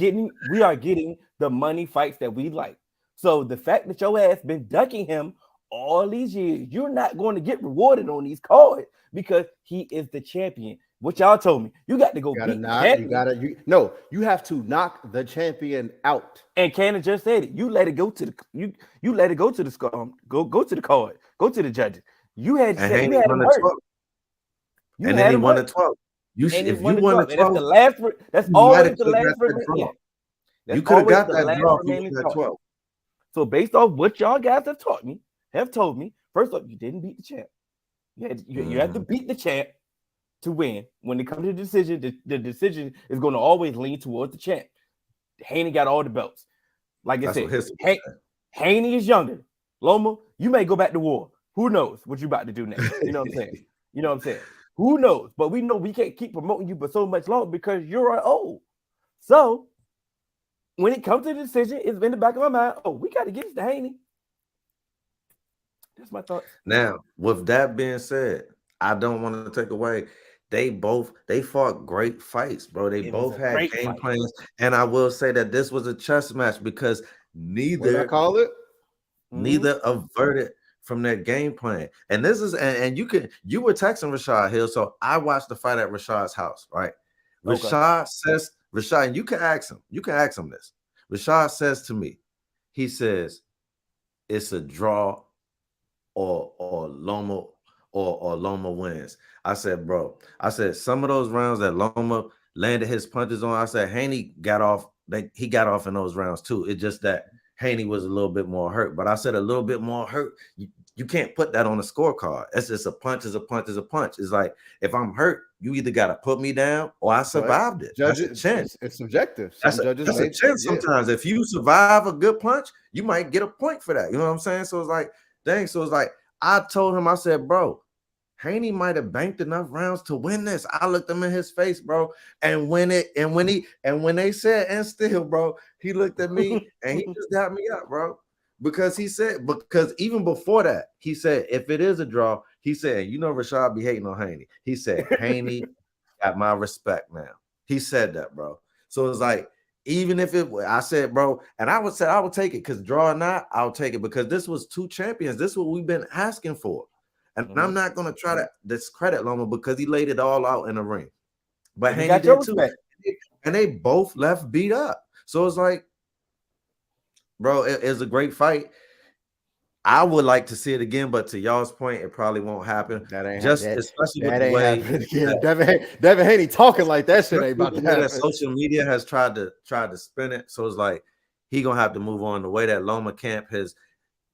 are getting the money fights that we like. So the fact that your ass been ducking him all these years, you're not going to get rewarded on these cards because he is the champion. What y'all told me, you got to go beat the champion. You have to knock the champion out. And Cannon just said it. You let it go to the you let it go to the go to the card, go to the judges. You had him hurt. And then he won the 12. If you won the 12, that's the last. That's always the last remaining. You could have got that draw if you won that 12. So based off what y'all guys have told me, first off, you didn't beat the champ. You had to beat the champ to win. When it comes to the decision, the decision is going to always lean towards the champ. Haney got all the belts. Like I said, Haney is younger. Loma, you may go back to war. Who knows what you about to do next? You know what I'm saying? Who knows? But we know we can't keep promoting you for so much longer because you're old. So when it comes to the decision, it's in the back of my mind. Oh, we got to get this to Haney. That's my thought. Now, with that being said, I don't want to take away. They fought great fights, bro. They both had game plans. And I will say that this was a chess match because neither averted from their game plan. And this is you were texting Rashad Hill, so I watched the fight at Rashad's house, right? Rashad says, and you can ask him this. Rashad says to me, he says, it's a draw or Loma or Loma wins. I said, bro, some of those rounds that Loma landed his punches on, I said Haney got off. He got off in those rounds too. It's just that Haney was a little bit more hurt, but I said a little bit more hurt. You can't put that on a scorecard. It's just a punch is a punch is a punch. It's like if I'm hurt, you either got to put me down or I survived it. That's a chance. It's subjective. That's a chance sometimes. If you survive a good punch, you might get a point for that. You know what I'm saying? So it's like, dang. So it's like I told him, I said, bro, Haney might have banked enough rounds to win this. I looked him in his face, bro. And when they said and still, bro, he looked at me and he just got me up, bro. Because even before that, he said, if it is a draw, he said, Rashad be hating on Haney. He said, Haney got my respect now. He said that, bro. So it's like, even if I said, bro, and I would take it because draw or not, I'll take it because this was two champions. This is what we've been asking for. And I'm not going to try to discredit Loma because he laid it all out in the ring. But Haney did too. And they both left beat up. So it's like, bro, it's a great fight. I would like to see it again, but to y'all's point, it probably won't happen. That ain't especially with the way Devin Haney talking like that shit ain't about to happen. Social media has tried to spin it, so it's like he gonna have to move on. The way that Loma camp has.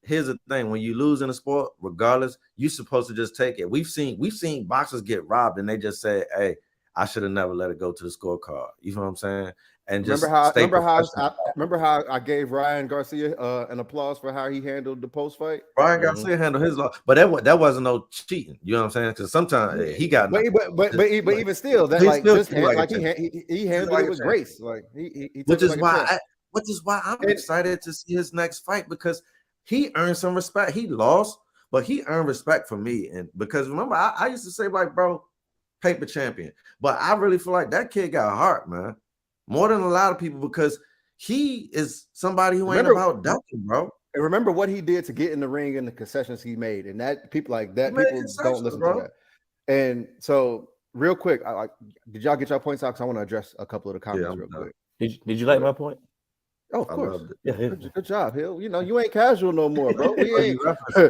Here's the thing: when you lose in a sport, regardless, you're supposed to just take it. We've seen boxers get robbed, and they just say, "Hey, I should have never let it go to the scorecard." You know what I'm saying? And just remember how I gave Ryan Garcia an applause for how he handled the post fight. Ryan Garcia handled his law, but that wasn't no cheating. You know what I'm saying? Because sometimes he got, but even still, that like just he handled it with grace. Like he which is why I'm excited to see his next fight because he earned some respect. He lost, but he earned respect from me, and because remember I used to say like, bro, paper champion, but I really feel like that kid got heart, man. More than a lot of people because he is somebody who ain't about ducking, bro. And remember what he did to get in the ring and the concessions he made, and that people like that people don't listen to that. And so, real quick, did y'all get your points out? Because I want to address a couple of the comments real quick. Did you like my point? Oh, of course. Yeah, good job, Hill. You ain't casual no more, bro. You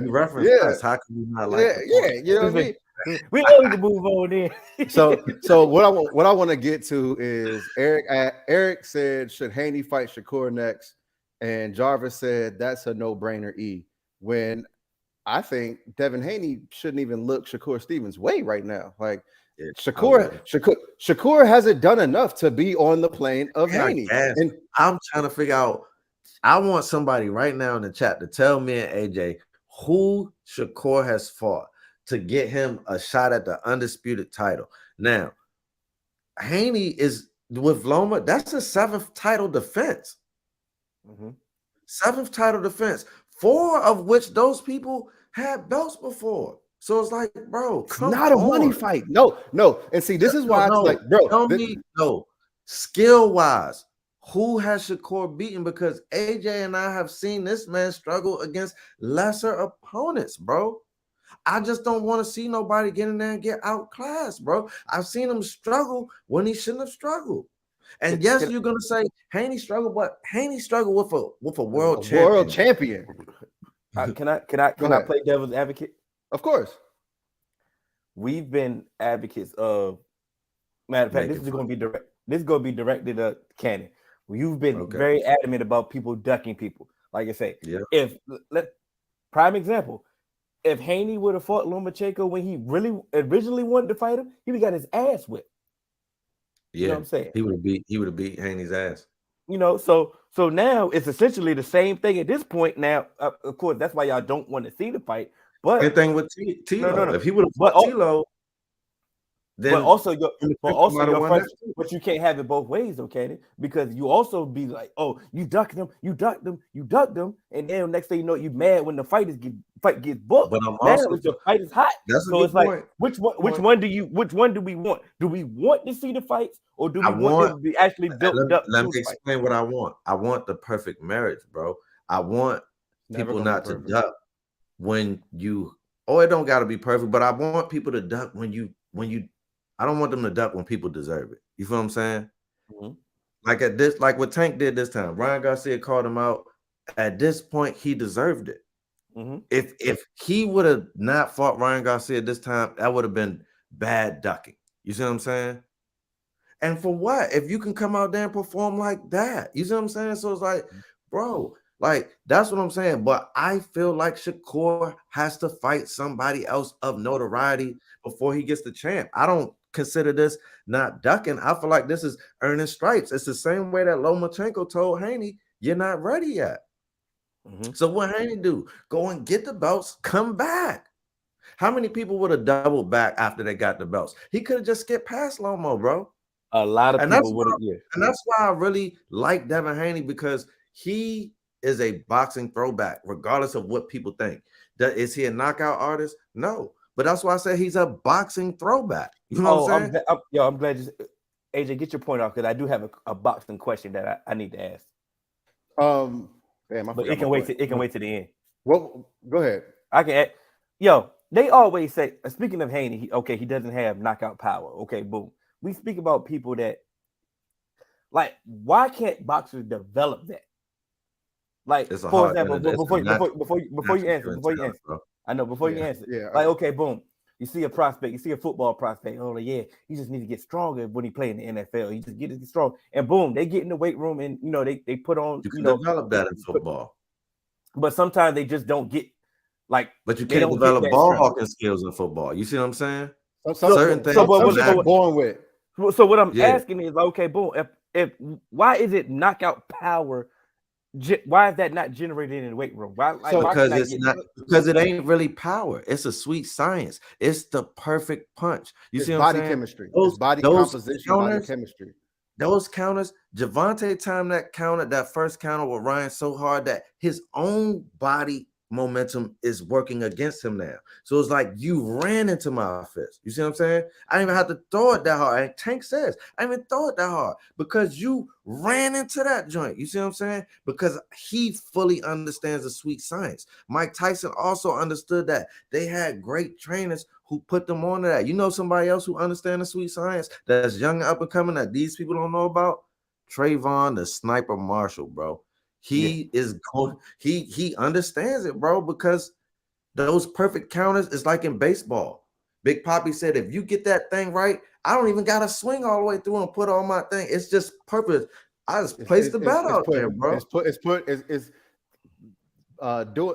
reference us. How can you not like? You know what I mean? We need to move on in. So what I want to get to is Eric said, should Haney fight Shakur next? And Jarvis said that's a no-brainer. When I think Devin Haney shouldn't even look Shakur Stevens' way right now. Like Shakur hasn't done enough to be on the plane of Haney. And I'm trying to figure out. I want somebody right now in the chat to tell me and AJ who Shakur has fought to get him a shot at the undisputed title. Now, Haney is with Loma. That's a 7th title defense. 7th title defense. 4 of which those people had belts before. So it's like, bro, it's not a money fight. No. And see, this is why it's like, bro, tell me, skill-wise, who has Shakur beaten? Because AJ and I have seen this man struggle against lesser opponents, bro. I just don't want to see nobody get in there and get outclassed, bro. I've seen him struggle when he shouldn't have struggled. And yes, you're gonna say Haney struggled, but Haney struggled with a world champion. World champion. Can I play devil's advocate? Of course. We've been advocates of. Matter of fact, this is going to be direct. This is going to be directed at Cannon. You've been very adamant about people ducking people. Like I say, prime example. If Haney would have fought Lomachenko when he really originally wanted to fight him, he would have got his ass whipped. Yeah, you know what I'm saying? He would have beat Haney's ass. You know, so now it's essentially the same thing at this point. Now, of course, that's why y'all don't want to see the fight. But same thing with Tilo. No. If he would have fought Tilo, then but also your first, but you can't have it both ways, okay? Because you also be like, oh, you ducked them, and then next thing you know, you mad when the fight gets booked. But the fight is hot. So it's like, which one do we want? Do we want to see the fights, or do we want them to be actually built up? Let me explain what I want. I want the perfect marriage, bro. I want people not to duck when you. Oh, it don't got to be perfect, but I want people to duck when you. I don't want them to duck when people deserve it. You feel what I'm saying? Mm-hmm. Like what Tank did this time. Ryan Garcia called him out. At this point, he deserved it. Mm-hmm. If he would have not fought Ryan Garcia this time, that would have been bad ducking. You see what I'm saying? And for what? If you can come out there and perform like that, you see what I'm saying? So it's like, bro, like that's what I'm saying. But I feel like Shakur has to fight somebody else of notoriety before he gets the champ. I don't consider this not ducking. I feel like this is earning stripes. It's the same way that Lomachenko told Haney, you're not ready yet. Mm-hmm. So what Haney do? Go and get the belts, come back. How many people would have doubled back after they got the belts? He could have just skipped past Lomo, bro. A lot of people would have. Yeah. And that's why I really like Devin Haney, because he is a boxing throwback, regardless of what people think. Is he a knockout artist? No. But that's why I say he's a boxing throwback. You know what I'm saying? I'm glad you, AJ, get your point off, because I do have a boxing question that I need to ask. But it can wait to the end. Well, go ahead. I can add, they always say, speaking of Haney, he doesn't have knockout power. Okay, boom. We speak about people that, like, why can't boxers develop that? Like, for example, before you answer, I know, before you answer, like, okay, boom, you see a prospect, you see a football prospect, oh yeah, he just need to get stronger when he play in the NFL. He just get strong, and boom, they get in the weight room, and they put on. You can develop that in football, but sometimes they just don't get like. But you can't develop ball hawking skills in football. You see what I'm saying? Certain things born with. So what I'm asking is, okay, boom, if why is it knockout power? Why is that not generated in the weight room? Because it ain't really power. It's a sweet science. It's the perfect punch. You see what I'm saying? Chemistry. Body composition, body chemistry. Those counters, Javante timed that first counter with Ryan so hard that his own body momentum is working against him now. So it's like you ran into my fist. You see what I'm saying? I didn't even have to throw it that hard. And Tank says, I didn't even throw it that hard because you ran into that joint. You see what I'm saying? Because he fully understands the sweet science. Mike Tyson also understood that. They had great trainers who put them on to that. You know somebody else who understands the sweet science that's young and up and coming that these people don't know about? Trayvon the Sniper Marshall, bro. He understands it, bro, because those perfect counters is like in baseball. Big Poppy said, if you get that thing right, I don't even gotta swing all the way through and put on my thing. It's just purpose. I just placed the bet out there, bro.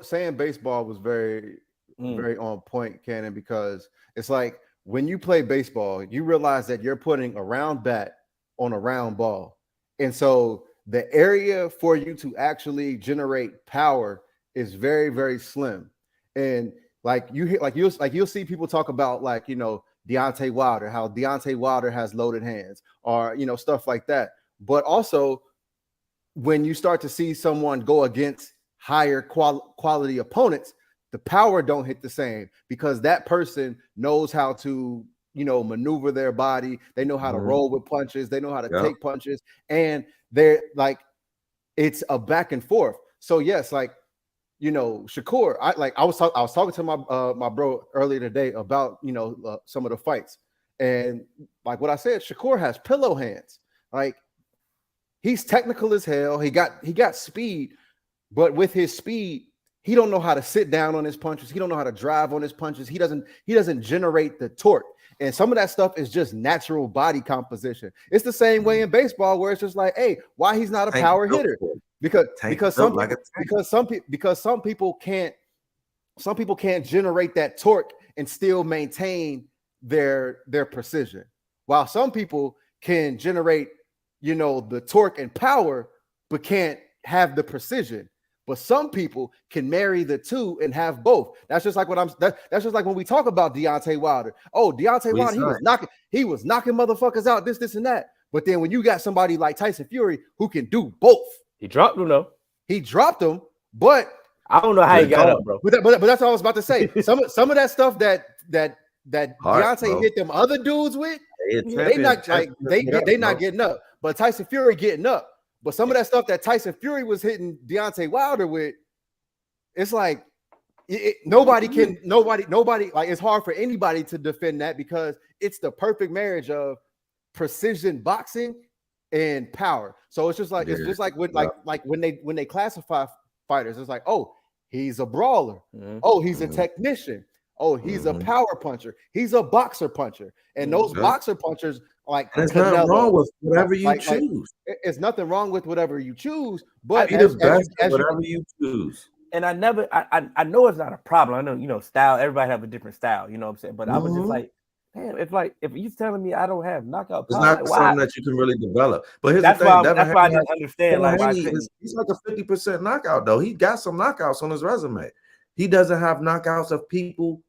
Saying baseball was very on point, Cannon, because it's like when you play baseball, you realize that you're putting a round bat on a round ball. And so the area for you to actually generate power is very, very slim. And you'll see people talk about Deontay Wilder, how Deontay Wilder has loaded hands, or stuff like that. But also, when you start to see someone go against higher quality opponents, the power don't hit the same, because that person knows how to maneuver their body. They know how to roll with punches. They know how to take punches, and they're like, it's a back and forth. So yes, Shakur, I was talking to my bro earlier today about some of the fights, and like what I said, Shakur has pillow hands. Like, he's technical as hell. He got speed, but with his speed, he don't know how to sit down on his punches. He don't know how to drive on his punches. He doesn't generate the torque. And some of that stuff is just natural body composition. It's the same way in baseball, where it's just like, hey, why he's not a power hitter? Because some people can't generate that torque and still maintain their precision, while some people can generate the torque and power but can't have the precision. But some people can marry the two and have both. That's just like that's just like when we talk about Deontay Wilder. Oh, Deontay Wilder, he was knocking motherfuckers out, this and that. But then when you got somebody like Tyson Fury who can do both, he dropped him though. He dropped him, but I don't know how he got up, bro. But that's what I was about to say. Some of that stuff that Deontay hit them other dudes with, they not getting up. But Tyson Fury getting up. But some of that stuff that Tyson Fury was hitting Deontay Wilder with, it's like nobody, like, it's hard for anybody to defend that, because it's the perfect marriage of precision boxing and power. So it's just like when they classify fighters, it's like, oh, he's a brawler. Oh, he's a technician. Oh, he's a power puncher. He's a boxer puncher. And those boxer punchers, like, there's nothing wrong with whatever you choose. It's nothing wrong with whatever you choose, but whatever you choose. And I know it's not a problem. I know, style. Everybody have a different style. You know what I'm saying? But I was just like, damn, if you're telling me I don't have knockout power, it's not something that you can really develop. But here's that's the thing, that's why I didn't understand. Like, he's like a 50% knockout though. He got some knockouts on his resume. He doesn't have knockouts of people,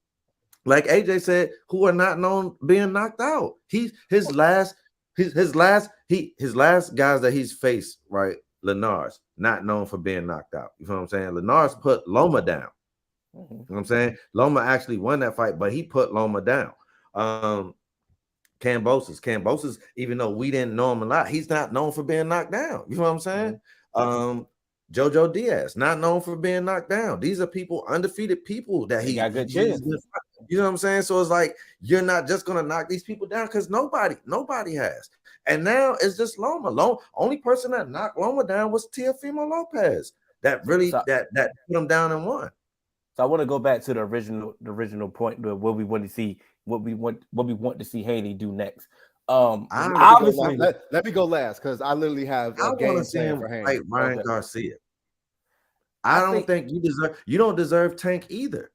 like AJ said, who are not known being knocked out. His last guys that he's faced, right? Lenars, not known for being knocked out. You know what I'm saying? Lenars put Loma down. You know what I'm saying? Loma actually won that fight, but he put Loma down. Cambosis, even though we didn't know him a lot, he's not known for being knocked down. You know what I'm saying? Jojo Diaz, not known for being knocked down. These are people, undefeated people that he got good chance. You know what I'm saying? So it's like, you're not just gonna knock these people down, because nobody has. And now it's just Loma. Only person that knocked Loma down was Teofimo Lopez. That really that put him down and won. So I want to go back to the original point where we want to see what we want to see Haney do next. Obviously, let me go last, because I literally have a game plan for Haney. Like Ryan Garcia. I don't think you don't deserve Tank either.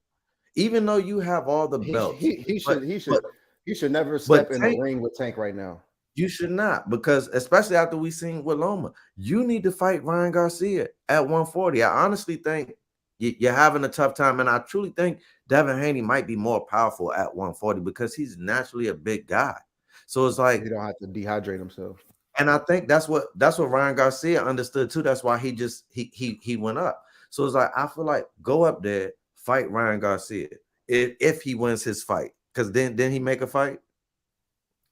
Even though you have all the belts. He should never step in the ring with Tank right now. You should not, because especially after we seen with Loma, you need to fight Ryan Garcia at 140. I honestly think you're having a tough time, and I truly think Devin Haney might be more powerful at 140 because he's naturally a big guy. So it's like, he don't have to dehydrate himself. And I think that's what Ryan Garcia understood too. That's why he went up. So it's like, I feel like, go up there, fight Ryan Garcia if he wins his fight, because then he make a fight.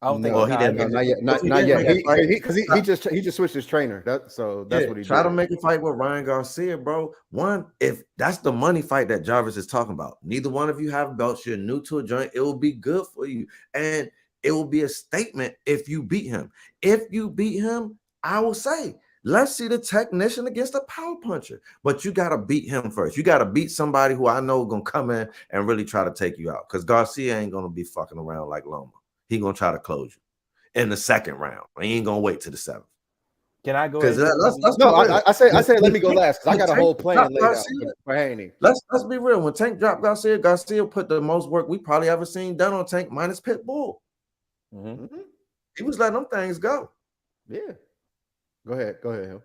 I don't think he didn't. Not yet. Because he just switched his trainer. That's what he did. Try to make a fight with Ryan Garcia, bro. One, if that's the money fight that Jarvis is talking about, neither one of you have belts. You're new to a joint. It will be good for you, and it will be a statement if you beat him. If you beat him, I will say Let's see the technician against the power puncher. But you got to beat him first. You got to beat somebody who I know is going to come in and really try to take you out. Because Garcia ain't going to be fucking around like Loma. He going to try to close you in the second round. He ain't going to wait to the 7th. Can I go? I say let me go last because I got a whole plan laid out for Haney. Let's be real. When Tank dropped Garcia put the most work we probably ever seen done on Tank minus Pitbull. Mm-hmm. He was letting them things go. Yeah. Go ahead, Hill.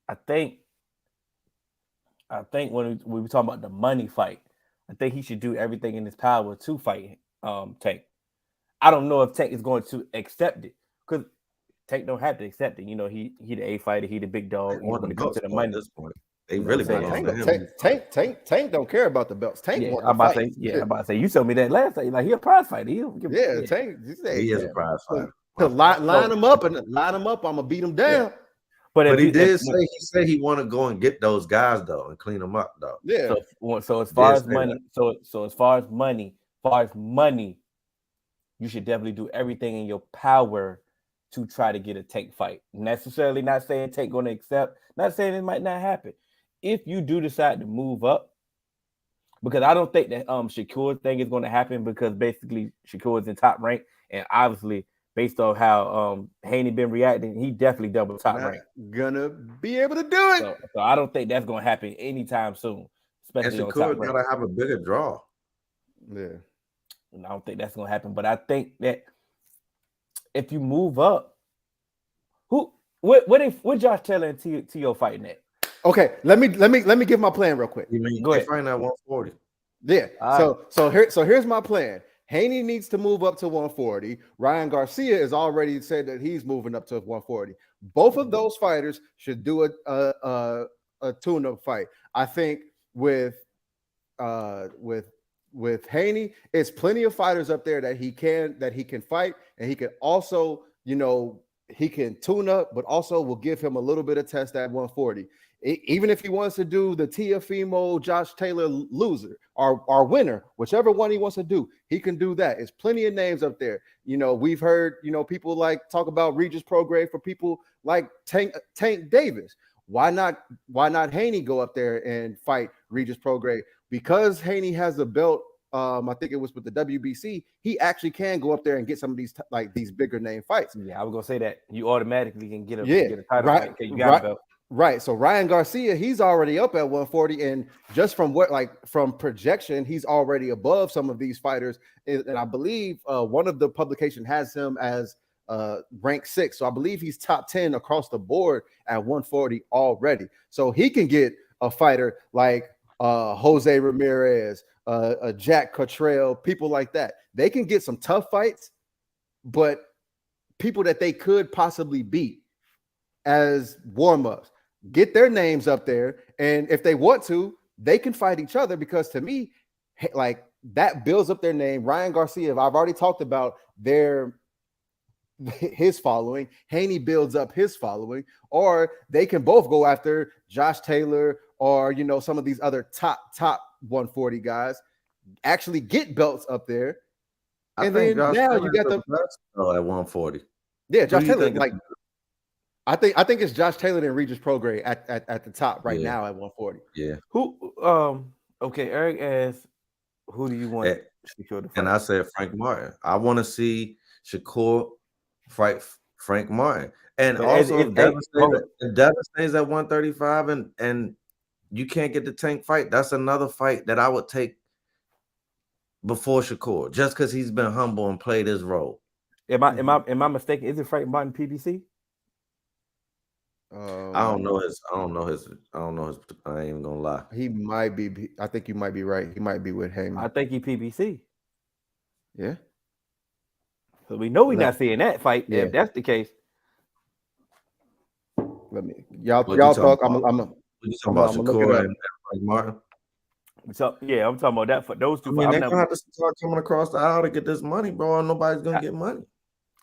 I think when we were talking about the money fight, I think he should do everything in his power to fight Tank. I don't know if Tank is going to accept it because Tank don't have to accept it. You know, he the A fighter, he the big dog. When it comes to the money, they really belong to him. Tank don't care about the belts. Tank I'm want about to fight. I'm about to say. You told me that last time. Like he a prize fighter. Tank. He is a prize fighter. Line him up. I'm gonna beat him down. Yeah. But he said he want to go and get those guys though and clean them up though. Yeah. So as far as money, as far as money, you should definitely do everything in your power to try to get a Tank fight. Necessarily not saying Tank going to accept. Not saying it might not happen. If you do decide to move up, because I don't think that Shakur's thing is going to happen because basically Shakur is in top rank and obviously. Based on how Haney been reacting, he definitely double top rank. Gonna be able to do it. So I don't think that's gonna happen anytime soon. Especially and Shakur gotta have a bigger draw. Yeah, and I don't think that's gonna happen. But I think that if you move up, what Josh Taylor and T.O. fighting at? Okay, let me give my plan real quick. You mean go ahead. Fighting at 140? Yeah. So here's my plan. Haney needs to move up to 140. Ryan Garcia has already said that he's moving up to 140. Both of those fighters should do a tune-up fight. I think with Haney, it's plenty of fighters up there that he can fight, and he can also, he can tune up, but also will give him a little bit of test at 140. Even if he wants to do the Teofimo Josh Taylor loser or winner, whichever one he wants to do, he can do that. It's plenty of names up there. We've heard, people like talk about Regis Prograis for people like Tank Davis. Why not Haney go up there and fight Regis Prograis? Because Haney has a belt, I think it was with the WBC, he actually can go up there and get some of these these bigger name fights. Yeah, I was gonna say that you automatically can get a title fight because you got a belt. Right. So Ryan Garcia, he's already up at 140, and just from from projection, he's already above some of these fighters. And I believe one of the publication has him as rank 6. So I believe he's top 10 across the board at 140 already. So he can get a fighter like Jose Ramirez, Jack Cottrell, people like that. They can get some tough fights, but people that they could possibly beat as warm-ups. Get their names up there, and if they want to, they can fight each other, because to me, that builds up their name. Ryan Garcia, I've already talked about his following. Haney builds up his following, or they can both go after Josh Taylor or some of these other top 140 guys, actually get belts up there. And then now you got the at 140. Yeah, Josh Taylor I think it's Josh Taylor and Regis Prograis at the top right now at 140. Yeah. Okay, Eric asked, who do you want Shakur to fight? And I said Frank Martin. I want to see Shakur fight Frank Martin. And also Devin stays at 135 and you can't get the Tank fight. That's another fight that I would take before Shakur, just because he's been humble and played his role. Am I mistaken? Is it Frank Martin PBC? I don't know his. I ain't even gonna lie. He might be. I think you might be right. He might be with Heyman. I think he PBC. Yeah. So we know we're not seeing that fight. Yeah. If that's the case. Let me y'all talk. I'm talking about Shakur and Frank Martin. So yeah, I'm talking about that for those two. They're gonna have to start coming across the aisle to get this money, bro. Nobody's gonna get money.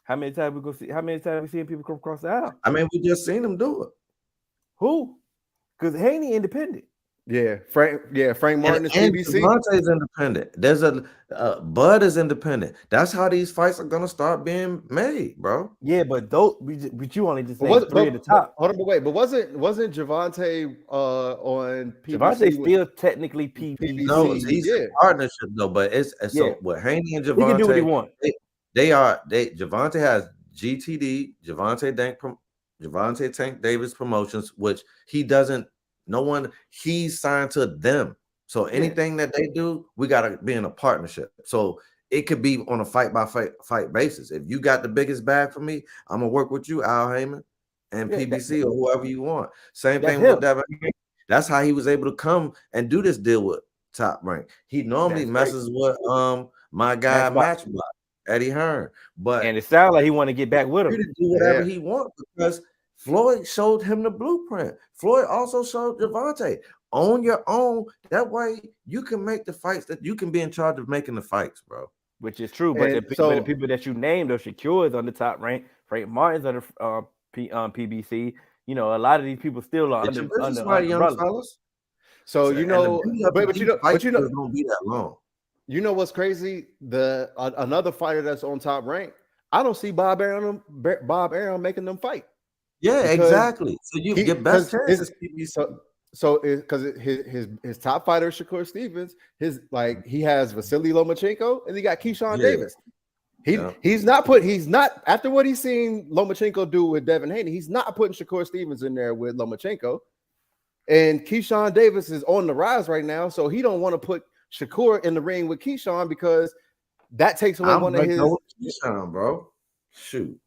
How many times we seen people come across the aisle? I mean, we just seen them do it. Who? Because Haney independent. Frank Martin is And PBC. Javonte's independent. There's Bud is independent. That's how these fights are gonna start being made, bro. Yeah, but you only just But named three at the top. hold on, but wait, but wasn't Javonte on PBC? Javonte still technically PBC. No, he's a partnership though, but it's so with Haney and Javonte, he can do what he wants. Javonte has GTD, Javonte Tank Davis Promotions, which he doesn't. No one. He's signed to them. So anything that they do, we gotta be in a partnership. So it could be on a fight by fight basis. If you got the biggest bag for me, I'm gonna work with you, Al Heyman, and PBC or whoever you want. Same thing with Devin. That's how he was able to come and do this deal with Top Rank. He normally messes with my guy Matchbox, Eddie Hearn, and it sounds like he want to get back with him. He can do whatever he wants because Floyd showed him the blueprint. Floyd also showed Javonte. On your own, that way you can make the fights that you can be in charge of making the fights, bro. Which is true, but the people that you named, those Shakur is on the Top Rank, Frank Martin's on the PBC. You know, a lot of these people still are under young fellas. So you know, but you know, don't be that long. You know what's crazy? Another fighter that's on Top Rank, I don't see Bob Arum making them fight. Yeah, exactly. So you get best chances. So because his top fighter is Shakur Stevens, he has Vasily Lomachenko and he got Keyshawn Davis. He's not after what he's seen Lomachenko do with Devin Haney, he's not putting Shakur Stevens in there with Lomachenko. And Keyshawn Davis is on the rise right now, so he don't want to put Shakur in the ring with Keyshawn because that takes away one of his Keyshawn, bro. Shoot.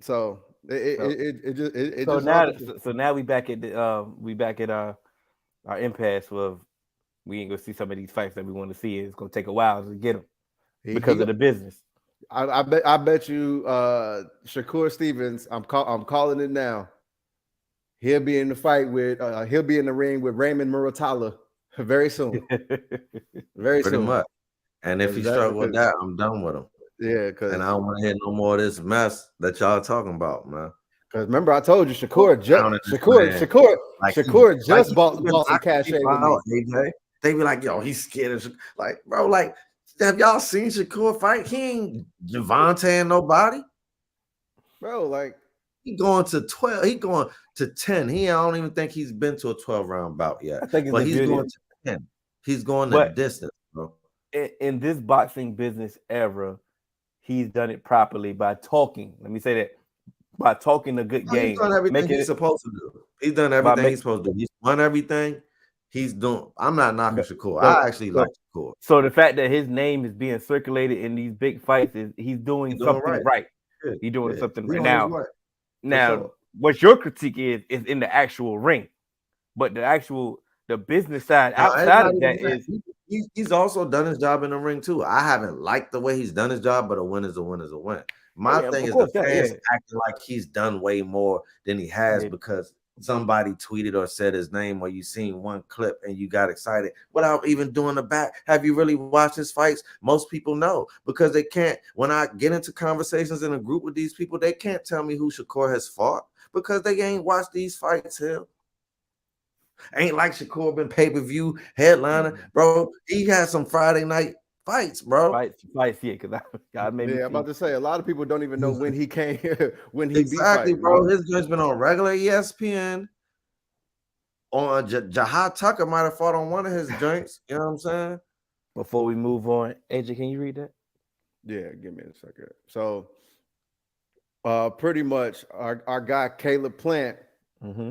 So now we back at our impasse of we ain't gonna see some of these fights that we want to see. It's gonna take a while to get them because of the business. I bet you Shakur Stevens. I'm calling it now. He'll be in the fight with he'll be in the ring with Raymond Muratalla very soon. Pretty much. And if he struggle with that, I'm done with him. Yeah, and I don't want to hear no more of this mess that y'all talking about, man. Because remember, I told you Shakur just bought some cash. AJ. They be like, yo, he's scared of like, bro, like, have y'all seen Shakur fight? He ain't Javonte and nobody. Bro, like he going to 12, he going to 10. I don't even think he's been to a 12-round bout yet. But he's going to 10. He's going the distance, bro. In this boxing business era, he's done it properly by talking. Let me say that. By talking a good game. He's done everything he's supposed to do. He's done everything he's supposed to do. He's won everything. He's doing. I'm not knocking Shakur. I actually like Shakur. So the fact that his name is being circulated in these big fights is he's doing something right. He's doing something right now. Now, what your critique is in the actual ring, but the business side outside of that is he's also done his job in the ring too. I haven't liked the way he's done his job, but a win is a win is a win. My thing is the fans acting like he's done way more than he has because somebody tweeted or said his name or you seen one clip and you got excited without even doing the back. Have you really watched his fights? Most people know because they can't. When I get into conversations in a group with these people, they can't tell me who Shakur has fought because they ain't watched these fights here. Ain't like Shakur been pay-per-view headliner, bro. He had some Friday night fights, bro. Fights, yeah. Because I'm about to say a lot of people don't even know when he came when he exactly, bro. His joint's been on regular ESPN. On Jahad Tucker might have fought on one of his joints. You know what I'm saying? Before we move on, AJ, can you read that? Yeah, give me a second. So, pretty much our guy Caleb Plant. Mm-hmm.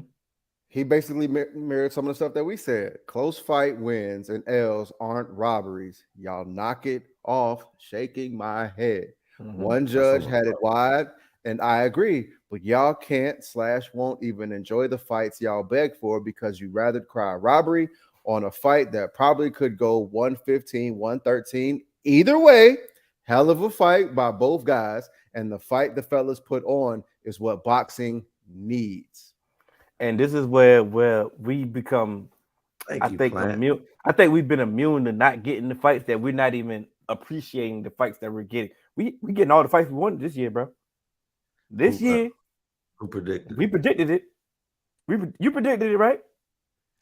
He basically mirrored some of the stuff that we said. Close fight wins and L's aren't robberies. Y'all knock it off, shaking my head. Mm-hmm. One judge had it wide, and I agree. But y'all can't/won't even enjoy the fights y'all beg for because you rather cry robbery on a fight that probably could go 115, 113. Either way, hell of a fight by both guys. And the fight the fellas put on is what boxing needs. And this is where we become, immune. I think we've been immune to not getting the fights that we're not even appreciating the fights that we're getting. We getting all the fights we wanted this year, bro. This year, who predicted? We predicted it. You predicted it, right?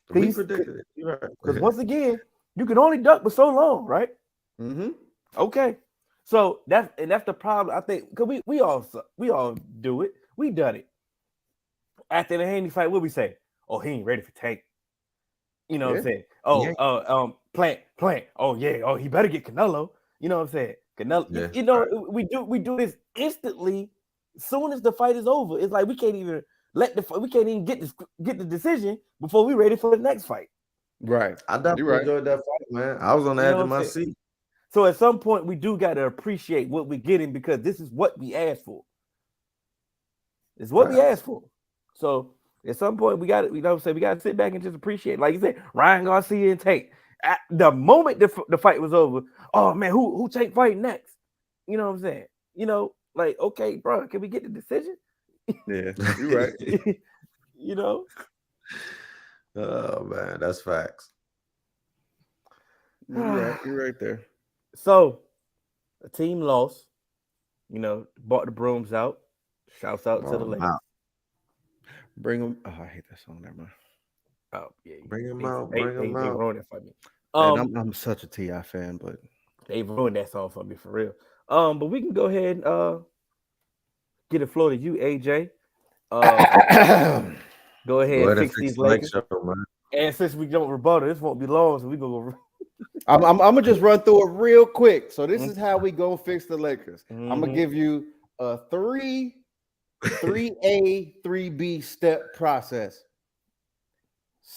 We predicted it. You're right. Because once again, you can only duck for so long, right? Mm-hmm. Okay. So that's the problem. I think because we all do it. We done it. After the Haney fight, what we say? Oh, he ain't ready for Tank. You know what I'm saying? Oh, Plant. Oh yeah. Oh, he better get Canelo. You know what I'm saying? Canelo. Yeah. You know, we do this instantly. As soon as the fight is over, it's like we can't even get the decision before we ready for the next fight. Right. I definitely enjoyed that fight, man. I was on the edge of my seat. So at some point, we do got to appreciate what we're getting because this is what we asked for. It's what we asked for. So at some point, we got to, you know what I'm saying? We got to sit back and just appreciate. Like you said, Ryan Garcia and Tank. At the moment the fight was over, oh man, who Tank fighting next? You know what I'm saying? You know, like, okay, bro, can we get the decision? Yeah, you're right. You know? Oh man, that's facts. You're right there. So a team lost, you know, bought the brooms out. Shouts out to the Lakers. Wow. Bring them. Oh, I hate that song. Never mind. Oh yeah, Bring them out. They Bring them out. ruined it for me. And I'm such a T.I. fan, but they ruined that song for me for real. But we can go ahead and get the floor to you, AJ. Go ahead and fix these Lakers. And since we don't rebuttal, this won't be long, so we go. I'm gonna just run through it real quick. So this is how we go fix the Lakers. I'm gonna give you a 3A, 3B step process.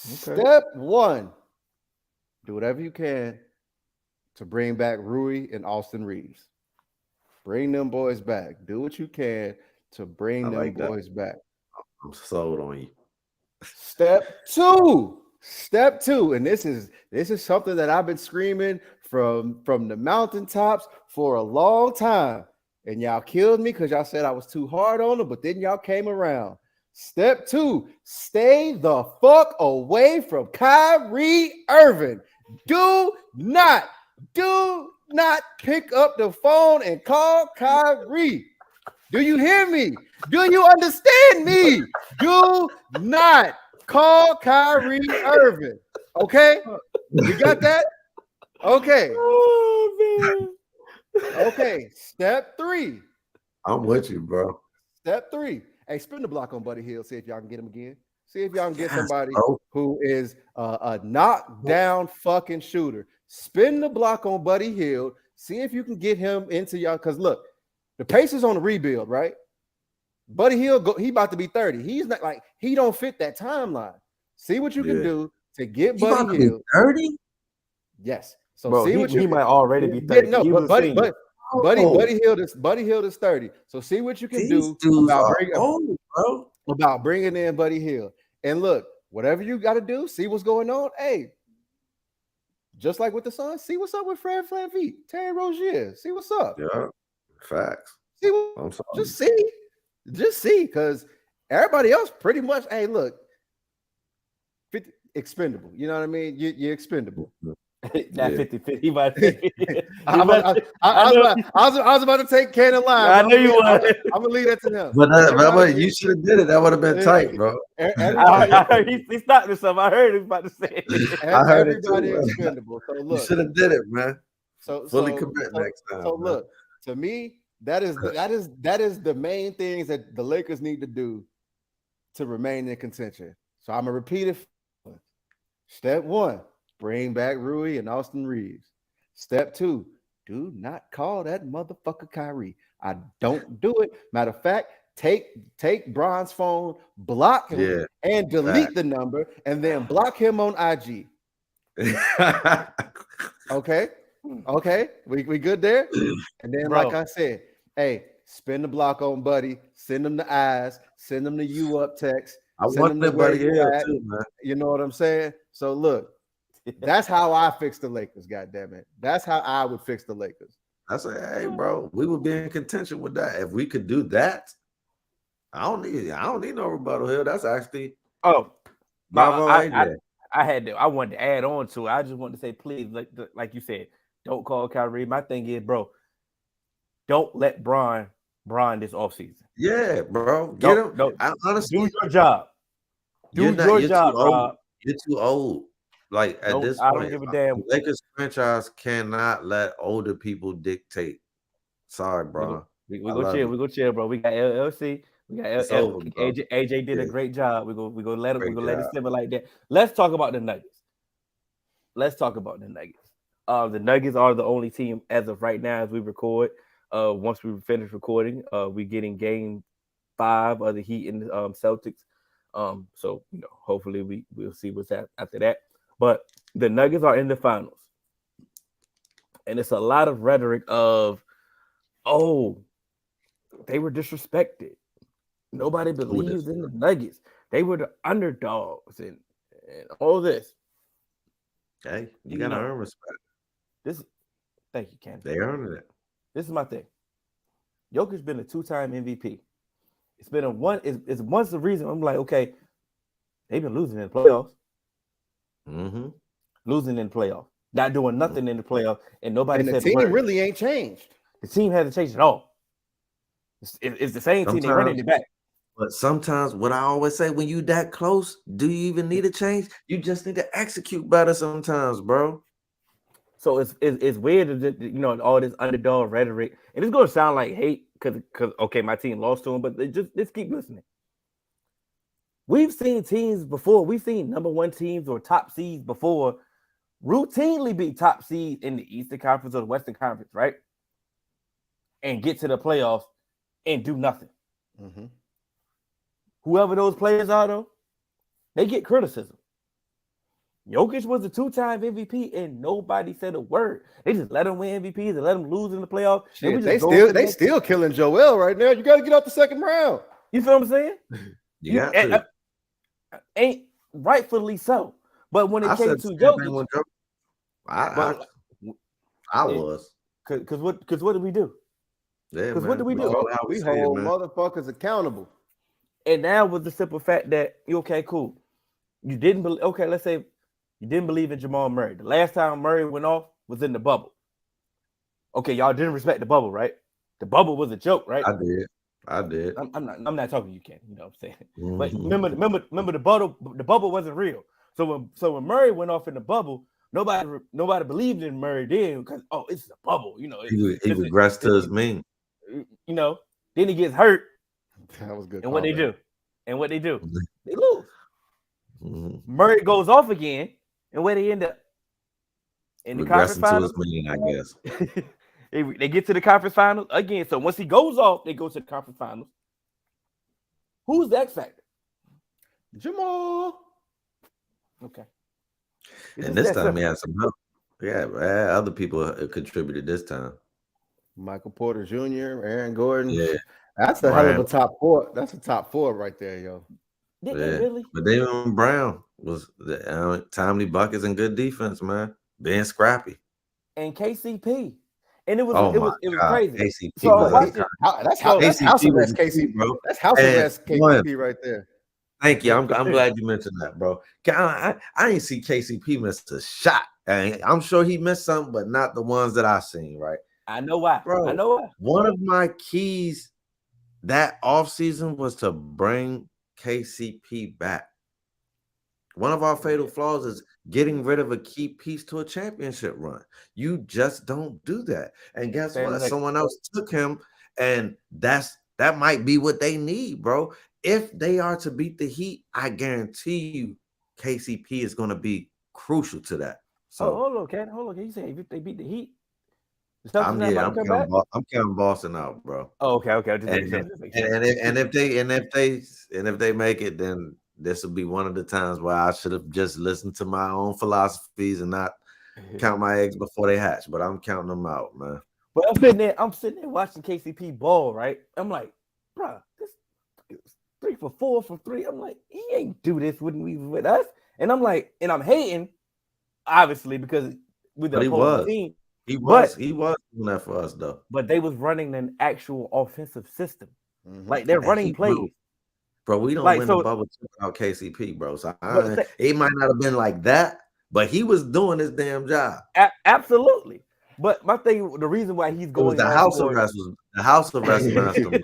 Okay. Step 1: do whatever you can to bring back Rui and Austin Reeves. Bring them boys back. Do what you can to bring them boys back. I'm sold on you. Step 2, and this is something that I've been screaming from the mountaintops for a long time, and y'all killed me because y'all said I was too hard on them, but then y'all came around. Step 2: stay the fuck away from Kyrie Irving. Do not pick up the phone and call Kyrie. Do you hear me? Do you understand me? Do not call Kyrie Irving. Okay? We got that? Okay. Oh, man. Okay. Step 3. I'm with you, bro. Step 3. Hey, spin the block on Buddy Hield. See if y'all can get him again. See if y'all can get somebody who is a knockdown fucking shooter. Spin the block on Buddy Hield. See if you can get him into y'all. Because look, the Pacers on the rebuild, right? Buddy Hield, he about to be 30. He's not like, he don't fit that timeline. See what you can do to get Buddy Hield. 30? Yes. So bro, see what you he might already be 30. No, but Buddy Hield is 30. So see what you can do about bringing in Buddy Hield. And look, whatever you got to do, see what's going on. Hey, just like with the Suns, see what's up with Fred VanVleet, Terry Rozier. See what's up. Yeah, facts. See just see, because everybody else pretty much. Hey, look, expendable. You know what I mean? You're expendable. Not 50-50. I was about to take Cannon Line. I knew you were. I'm gonna leave that to him. But you should have did it. That would have been tight, bro. He stopped himself. I heard he was about to say it. Everybody expendable. So look, you should have did it, man. So fully commit next time. So look, to me, that is the main things that the Lakers need to do to remain in contention. So I'm gonna repeat it. Step 1: bring back Rui and Austin Reeves. Step 2: do not call that motherfucker Kyrie. I don't do it. Matter of fact, take Bron's phone, block him, and delete the number, and then block him on IG. Okay, we good there. And then, like I said, hey, spin the block on Buddy, send him the eyes, send him the you up text. I want that Buddy here too, man. You know what I'm saying? So look, that's how I fix the Lakers. God damn it, that's how I would fix the Lakers. I say, hey, bro, we would be in contention with that if we could do that. I don't need no rebuttal here. That's actually I wanted to add on to it. I just wanted to say, please, like you said, don't call Kyrie. My thing is, bro, don't let Bron this offseason. Yeah, bro. Get him. Honestly, do your job. Do your job, Rob. You're too old. Like at this I don't point, give a damn. Lakers franchise cannot let older people dictate. Sorry, bro. We go chill. We go chill, bro. We got LLC. We got It's over, bro. AJ did a great job. We go let it. We go let it simmer like that. Let's talk about the Nuggets. The Nuggets are the only team as of right now as we record. Once we finish recording, we getting game 5 of the Heat and Celtics. So hopefully we'll see what's after that. But the Nuggets are in the finals, and it's a lot of rhetoric of, oh, they were disrespected. Nobody believes in the Nuggets. They were the underdogs and all this. Hey, you gotta earn respect. Thank you, Ken. They earned it. This is my thing. Jokic's been a 2-time MVP. It's been it's once the reason I'm like, okay, they've been losing in the playoffs. Mm-hmm. Losing in the playoffs. Not doing nothing in the playoffs. And nobody and said the team really ain't changed. The team hasn't changed at all. It's the same team. They running it back. But sometimes what I always say, when you that close, do you even need a change? You just need to execute better sometimes, bro. So it's weird that all this underdog rhetoric, and it's gonna sound like hate because okay, my team lost to them, but just keep listening. We've seen teams before. We've seen number 1 teams or top seeds before routinely be top seeds in the Eastern Conference or the Western Conference, right? And get to the playoffs and do nothing. Mm-hmm. Whoever those players are, though, they get criticism. Jokic was a 2-time MVP, and nobody said a word. They just let him win MVPs and let him lose in the playoffs. Shit, they still killing Joel right now. You got to get out the second round. You feel what I'm saying? You got to. Ain't rightfully so. But when it came to Jokic, I was. Because what did we do? Yeah, because what do we do? We hold motherfuckers accountable. And now with the simple fact that okay, cool. You didn't believe. Okay, let's say you didn't believe in Jamal Murray. The last time Murray went off was in the bubble. Okay, y'all didn't respect the bubble, right? The bubble was a joke, right? I did. I'm not talking to you, Ken. You know what I'm saying? Mm-hmm. But remember the bubble wasn't real. So when Murray went off in the bubble, nobody believed in Murray then because it's a bubble. He regressed to his mean. Then he gets hurt. That was good. And what they do? They lose. Mm-hmm. Murray goes off again, and where they end up? In the conference finals. I guess. They get to the conference finals again. So once he goes off, they go to the conference finals. Who's the X factor? Jamal. Okay. And this time he had some help. Yeah, other people contributed this time. Michael Porter Jr., Aaron Gordon. Yeah. That's a hell of a top 4. That's a top 4 right there, yo. Did they really? But David Brown was timely buckets and good defense, man. Being scrappy. And KCP. And it was crazy. KCP so that's house arrest KCP, bro. That's house arrest KCP right there. Thank you. I'm glad you mentioned that, bro. I didn't see KCP miss a shot. I'm sure he missed some, but not the ones that I seen, right? I know why. Bro, I know why. One of my keys that offseason was to bring KCP back. One of our fatal flaws is getting rid of a key piece to a championship run. You just don't do that. And guess what? Someone else took him, and that might be what they need, bro. If they are to beat the Heat, I guarantee you KCP is going to be crucial to that. So hold on, Ken. You say if they beat the Heat? I'm counting Boston out, bro. Oh, okay. And if they make it, then this will be one of the times where I should have just listened to my own philosophies and not count my eggs before they hatch. But I'm counting them out, man. But I'm sitting there watching KCP ball, right? I'm like, bro, this is 3 for 4 from 3. I'm like, he ain't do this with us. And I'm like, and I'm hating, obviously, because with the opposing team. He was doing that for us, though. But they was running an actual offensive system. Mm-hmm. Like they're running plays. Bro, we don't win the bubble without KCP, bro. So it might not have been like that, but he was doing his damn job. Absolutely. But my thing, the reason why he's going the house arrest messed him up.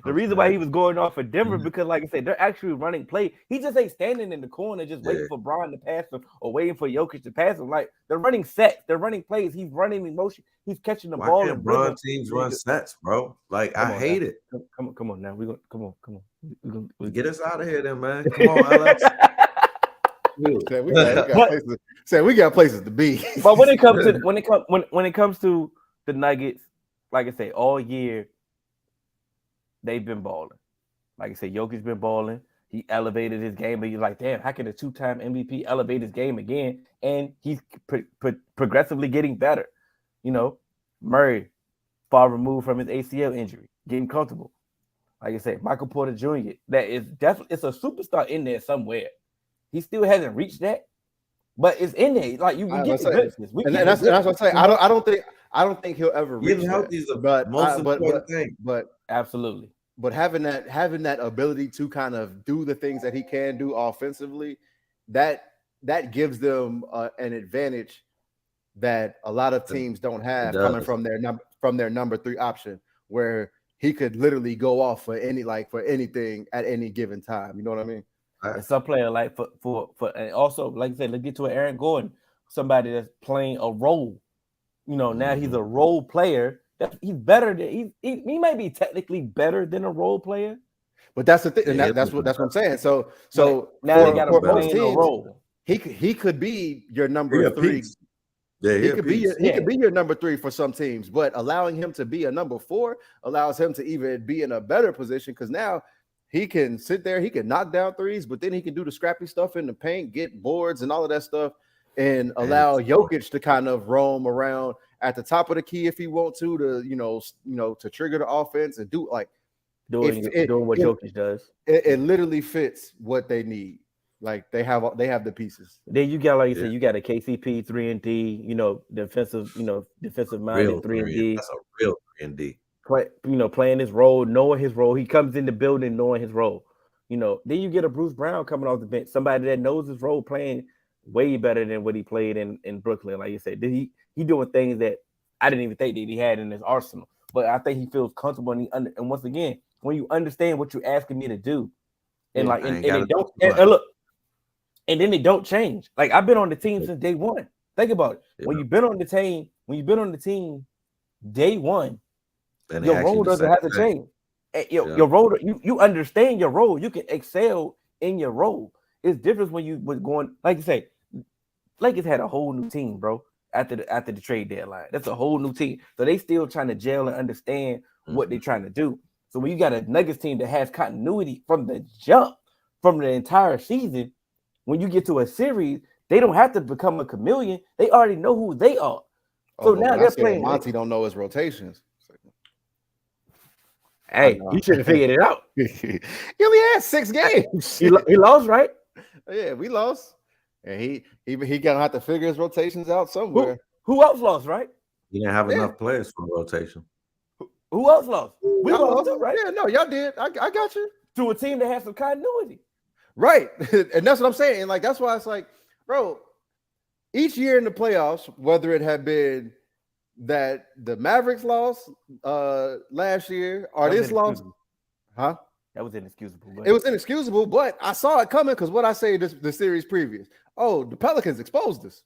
The reason why he was going off for Denver because, like I said, they're actually running play. He just ain't standing in the corner just waiting for Bron to pass him or waiting for Jokic to pass him. Like they're running sets, they're running plays. He's running in motion. He's catching the ball. Why can't Bron teams run sets, bro? Like I hate it. Come on now. We gonna come on. We get us out of here, then, man. Come on, Alex. We got places to be. But when it comes to the Nuggets, like I say, all year they've been balling. Like I said, Jokic's been balling. He elevated his game, but you're like, damn, how can a 2-time MVP elevate his game again? And he's progressively getting better. You know, Murray, far removed from his ACL injury, getting comfortable. Like I said, Michael Porter Jr., that is definitely, it's a superstar in there somewhere. He still hasn't reached that, but it's in there. Like you get the glimpses. And that's what I'm saying. I don't think he'll ever reach getting healthy is the most important thing. But absolutely. But having that ability to kind of do the things that he can do offensively, that gives them an advantage that a lot of teams don't have coming from their number 3 option, where he could literally go off for anything at any given time. You know what I mean? And some player like for and also, like I said, let's get to Aaron Gordon, somebody that's playing a role. You know, now he's a role player. He's better than he might be technically better than a role player. But that's the thing, and that's what I'm saying. So now they got to play in a role. He could be your number 3. Yeah, he could be your number 3 for some teams, but allowing him to be a number 4 allows him to even be in a better position, because now he can sit there, he can knock down threes, but then he can do the scrappy stuff in the paint, get boards and all of that stuff, and allow Jokic to kind of roam around at the top of the key if he wants to to trigger the offense and do doing what Jokic does. It literally fits what they need. Like they have the pieces. Then you got, like you said, you got a KCP 3-and-D, defensive minded 3-and-D. That's a real 3-and-D. Playing his role, knowing his role. He comes in the building knowing his role. Then you get a Bruce Brown coming off the bench, somebody that knows his role, playing way better than what he played in Brooklyn. Like you said, he doing things that I didn't even think that he had in his arsenal. But I think he feels comfortable, and once again, when you understand what you're asking me to do, and then it don't change. Like I've been on the team since day one. Think about it. Yeah. When you've been on the team day one, your role doesn't have to change. Your role, you understand your role. You can excel in your role. It's different when you was going, like you say, Lakers had a whole new team, bro, after the trade deadline. That's a whole new team. So they still trying to gel and understand what they're trying to do. So when you got a Nuggets team that has continuity from the jump, from the entire season, when you get to a series, they don't have to become a chameleon. They already know who they are. So now they're playing. Monty don't know his rotations. Hey, he should have figured it out. He only had 6 games. He lost, right? Yeah, we lost. And he gonna have to figure his rotations out somewhere. Who else lost, right? He didn't have enough players for rotation. Who else lost? We lost, right? Yeah, no, y'all did. I got you. To a team that has some continuity. Right. And that's what I'm saying. And that's why it's like, bro, each year in the playoffs, whether it had been that the Mavericks lost last year or this loss, huh? That was inexcusable. It was inexcusable, but I saw it coming because what I say the series previous. Oh, the Pelicans exposed us.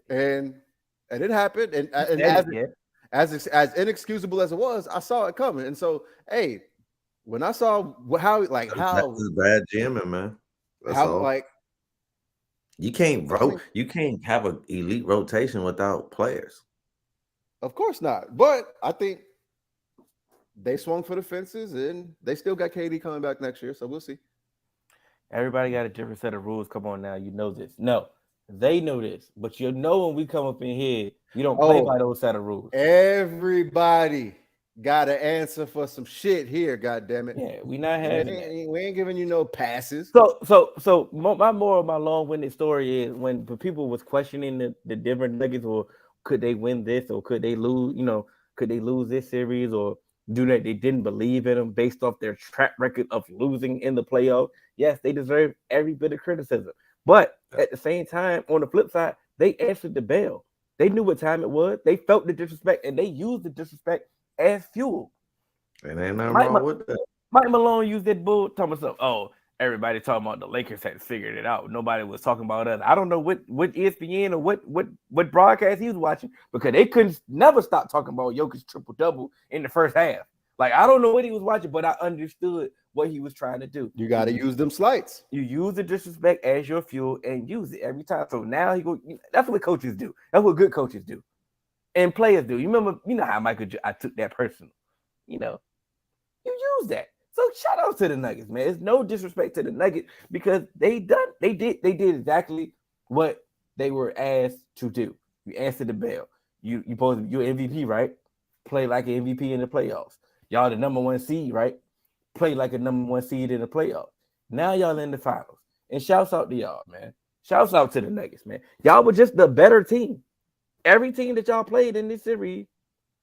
And it happened. And as inexcusable as it was, I saw it coming. And so, hey, when I saw how that's bad GMing, man. That's all. You can't have an elite rotation without players. Of course not. But I think they swung for the fences, and they still got KD coming back next year, so we'll see. Everybody got a different set of rules. Come on now, you know this. No, they know this, but you know when we come up in here, you don't play by those set of rules. Everybody got to answer for some shit here, goddammit. Yeah, we not having we ain't giving you no passes. So my moral of my long-winded story is when people was questioning the different Nuggets, or could they win this, or could they lose? Could they lose this series, or do that? They didn't believe in them based off their track record of losing in the playoff. Yes, they deserve every bit of criticism, but at the same time, on the flip side, they answered the bell. They knew what time it was. They felt the disrespect, and they used the disrespect as fuel. And ain't nothing wrong with that. Mike Malone used that bull talking about something. Oh, everybody talking about the Lakers had figured it out. Nobody was talking about us. I don't know what ESPN or what broadcast he was watching because they couldn't never stop talking about Jokic triple-double in the first half. Like, I don't know what he was watching, but I understood what he was trying to do. You got to use them slights. You use the disrespect as your fuel and use it every time. So now that's what coaches do. That's what good coaches do. And players do. You remember, how I took that personal. You use that. So shout out to the Nuggets, man. It's no disrespect to the Nuggets because they did exactly what they were asked to do. You answered the bell. You're MVP, right? Play like an MVP in the playoffs. Y'all the number one seed, right? Play like a number one seed in the playoffs. Now y'all in the finals. And shouts out to y'all, man. Shouts out to the Nuggets, man. Y'all were just the better team. Every team that y'all played in this series,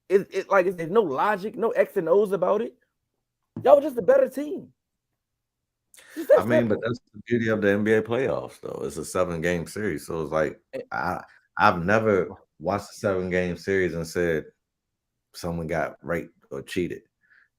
there's no logic, no X and O's about it. Y'all were just a better team. I mean, but that's the beauty of the NBA playoffs, though. It's a 7-game series. So it's like I've never watched a 7-game series and said someone got raped or cheated.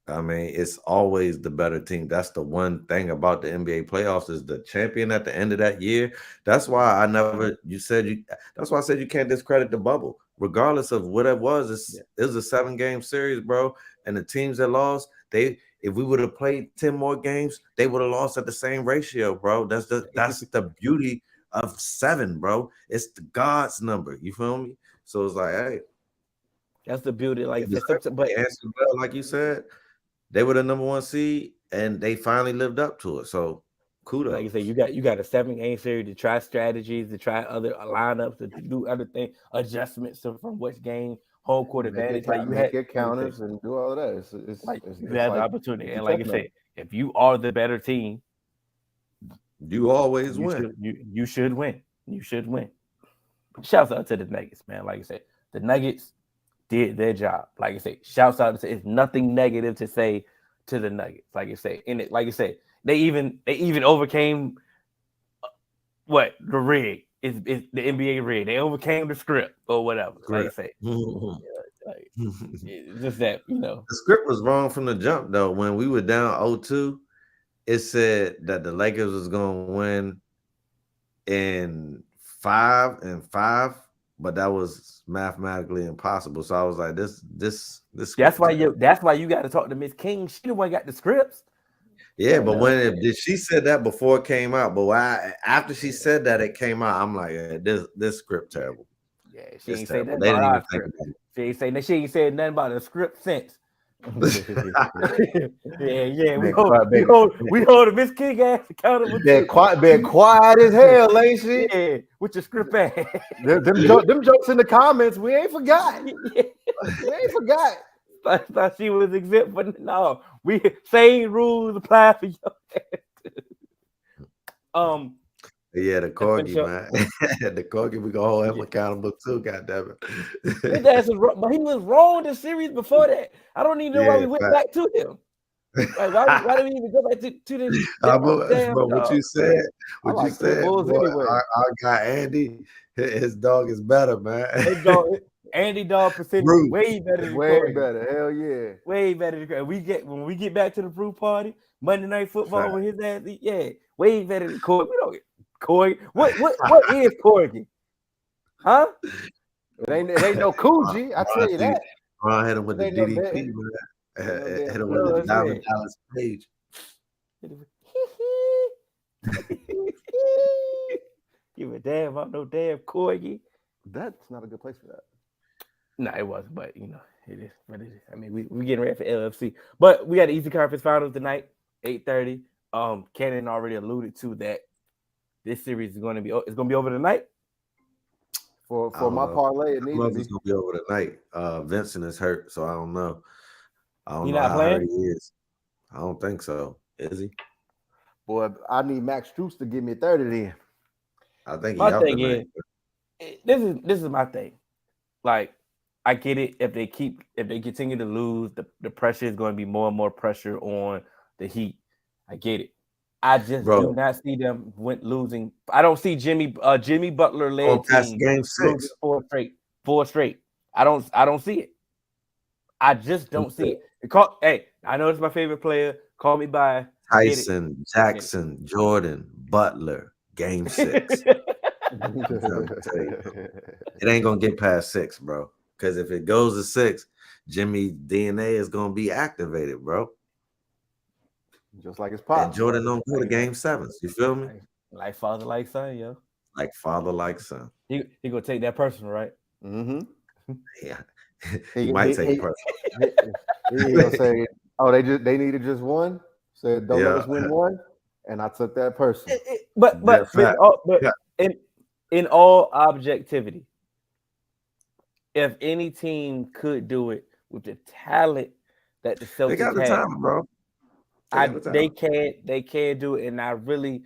I mean, it's always the better team. That's the one thing about the NBA playoffs is the champion at the end of that year. That's why that's why I said you can't discredit the bubble. Regardless of what it was, it was a 7-game series, bro. And the teams that lost, if we would have played 10 more games, they would have lost at the same ratio, bro. That's the beauty of 7, bro. It's the God's number. You feel me? So it's like, hey, that's the beauty. Like, but like you said, they were the number one seed, and they finally lived up to it. So kudos. Like you said, you got a 7-game series to try strategies, to try other lineups, to do other things, adjustments from which game, home court advantage. Like you had counters and do all of that. It's you have the opportunity, and like I said, if you are the better team, you always win. You should win. You should win. Shouts out to the Nuggets, man. Like I said, the Nuggets did their job. Like I say, shouts out to it's nothing negative to say to the Nuggets. Like I say, they even overcame the rig. It's the NBA rig. They overcame the script or whatever. Like I say. It's just that, The script was wrong from the jump though. When we were down 0-2, it said that the Lakers was gonna win in 5-5. But that was mathematically impossible. So I was like, this. That's why you got to talk to Miss King. She the one got the scripts. Yeah, but she said that before it came out. But after she said that, it came out. I'm like, yeah, this script terrible. Yeah, she ain't say nothing about our script. She ain't said nothing about the script since. yeah. We hold Miss King ass accountable. Been quiet as hell, ain't she? Yeah, with your script ass. them jokes in the comments, we ain't forgot. We ain't forgot. I thought she was exempt, but no, we same rules apply for your Yeah, the corgi, man. The corgi, we gonna hold him accountable too. Goddamn it. But he was wrong the series before that. I don't even know why we went back to him. Like, why did we even go back to this? But what you said, our guy Andy, his dog is better, man. Andy dog percentage way better. Hell yeah, way better. When we get back to the brew party Monday Night Football with his ass, way better than Corey. We don't get Corey. What is Corey? Huh? It ain't no Coogee. I tell you that. I hit him with the DDP, man. Hit him with the Diamond Dallas Page. Give a damn about no damn Corgi. That's not a good place for that. No, it wasn't, but it is what it is. I mean, we getting ready for LFC, but we got the Eastern Conference Finals tonight, 8:30. Cannon already alluded to that this series is going to be over tonight. For my parlay, it needs to be. It's going to be over tonight. Vincent is hurt, so I don't know. I don't know how hurt he is. I don't think so. Is he? Boy, I need Max Strus to give me 30 then. I think my thing is, this is my thing. Like, I get it. If they continue to lose, the pressure is going to be more and more pressure on the Heat. I get it. I just do not see them losing. I don't see Jimmy Butler led team game 6 4 straight. I don't see it. I just don't see it. I know it's my favorite player. Call me by Tyson, Jackson, Jordan, Butler, game 6. It ain't gonna get past 6, bro. Because if it goes to 6, Jimmy DNA is gonna be activated, bro. Just like his pop. And Jordan don't go to game 7s. You feel me? Like father, like son, yo. Like father, like son. He gonna take that personal, right? Mm-hmm. Yeah. He might take it personal. He gonna say, "Oh, they needed just one." Said, "Don't let us win one," and I took that person. But in all objectivity, if any team could do it with the talent that the Celtics they got the talent, bro. They can't do it, and I really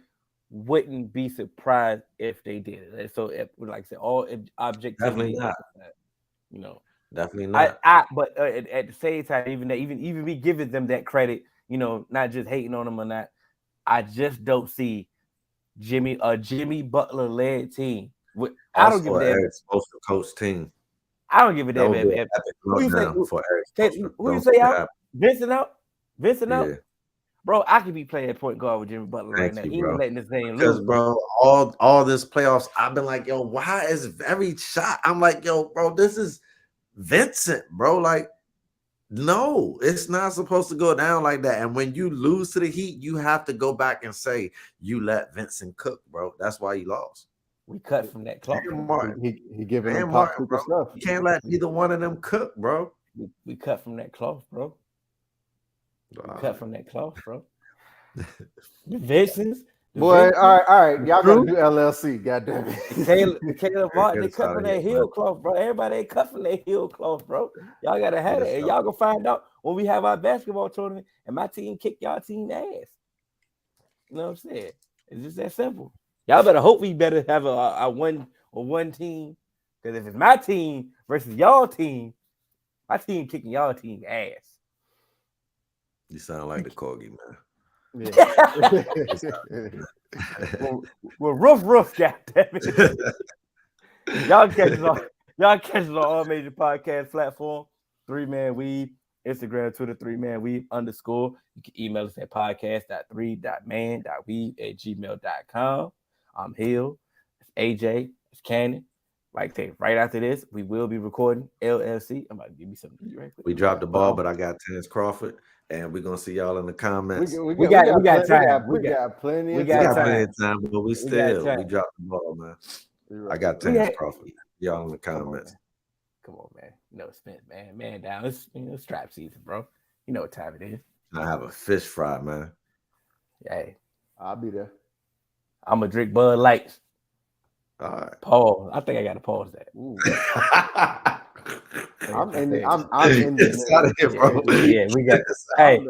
wouldn't be surprised if they did it. So, like I said, all objectivity, definitely not. You know, definitely not. But at the same time, even me giving them that credit, you know, not just hating on them or not, I just don't see Jimmy Butler led team. I don't give a damn. Eric's supposed to coach team. I don't give a damn. Who you say? Who you say out? Vincent out? Vincent out? Yeah. Bro, I could be playing point guard with Jimmy Butler right now. He ain't letting this thing lose. Because, bro, all this playoffs, I've been like, yo, why is every shot? I'm like, yo, bro, this is Vincent, bro. Like, no, it's not supposed to go down like that. And when you lose to the Heat, you have to go back and say you let Vincent cook, bro. That's why you lost. We cut from that cloth. He giving them pop super stuff. You can't let neither one of them cook, bro. We cut from that cloth, bro. Cut from that cloth, bro. The Vincents. Boy, all right. Y'all gotta do LLC, goddamn it. Caleb Martin, they cut from that heel cloth, bro. Everybody ain't cut from that heel cloth, bro. Y'all gotta have it. And y'all gonna find out when we have our basketball tournament and my team kick y'all team ass. You know what I'm saying? It's just that simple. Y'all better hope we better have a one team. Because if it's my team versus y'all team, my team kicking y'all team ass. You sound like the corgi, man. Yeah. well, roof, goddammit. Y'all catch us on all major podcast platforms. 3Man Weave, Instagram, Twitter, 3Man Weave _. You can email us at podcast.3.man.weave@gmail.com. I'm Hill. It's AJ. It's Cannon. Like I say, right after this, we will be recording LLC. I'm about to give you something right quick. We dropped the ball, but I got Terrence Crawford, and we're gonna see y'all in the comments. We got time. We got plenty of time, but we dropped the ball, man. I got Terrence Crawford. Y'all in the comments. Come on, man. You know it's Spence, man down. It's strap season, bro. You know what time it is. I have a fish fry, man. Hey, I'll be there. I'm gonna drink Bud Lights. All right. Pause. I think I gotta pause that. I'm in. I'm in. It's out of here, bro. Yeah, we got. Hey.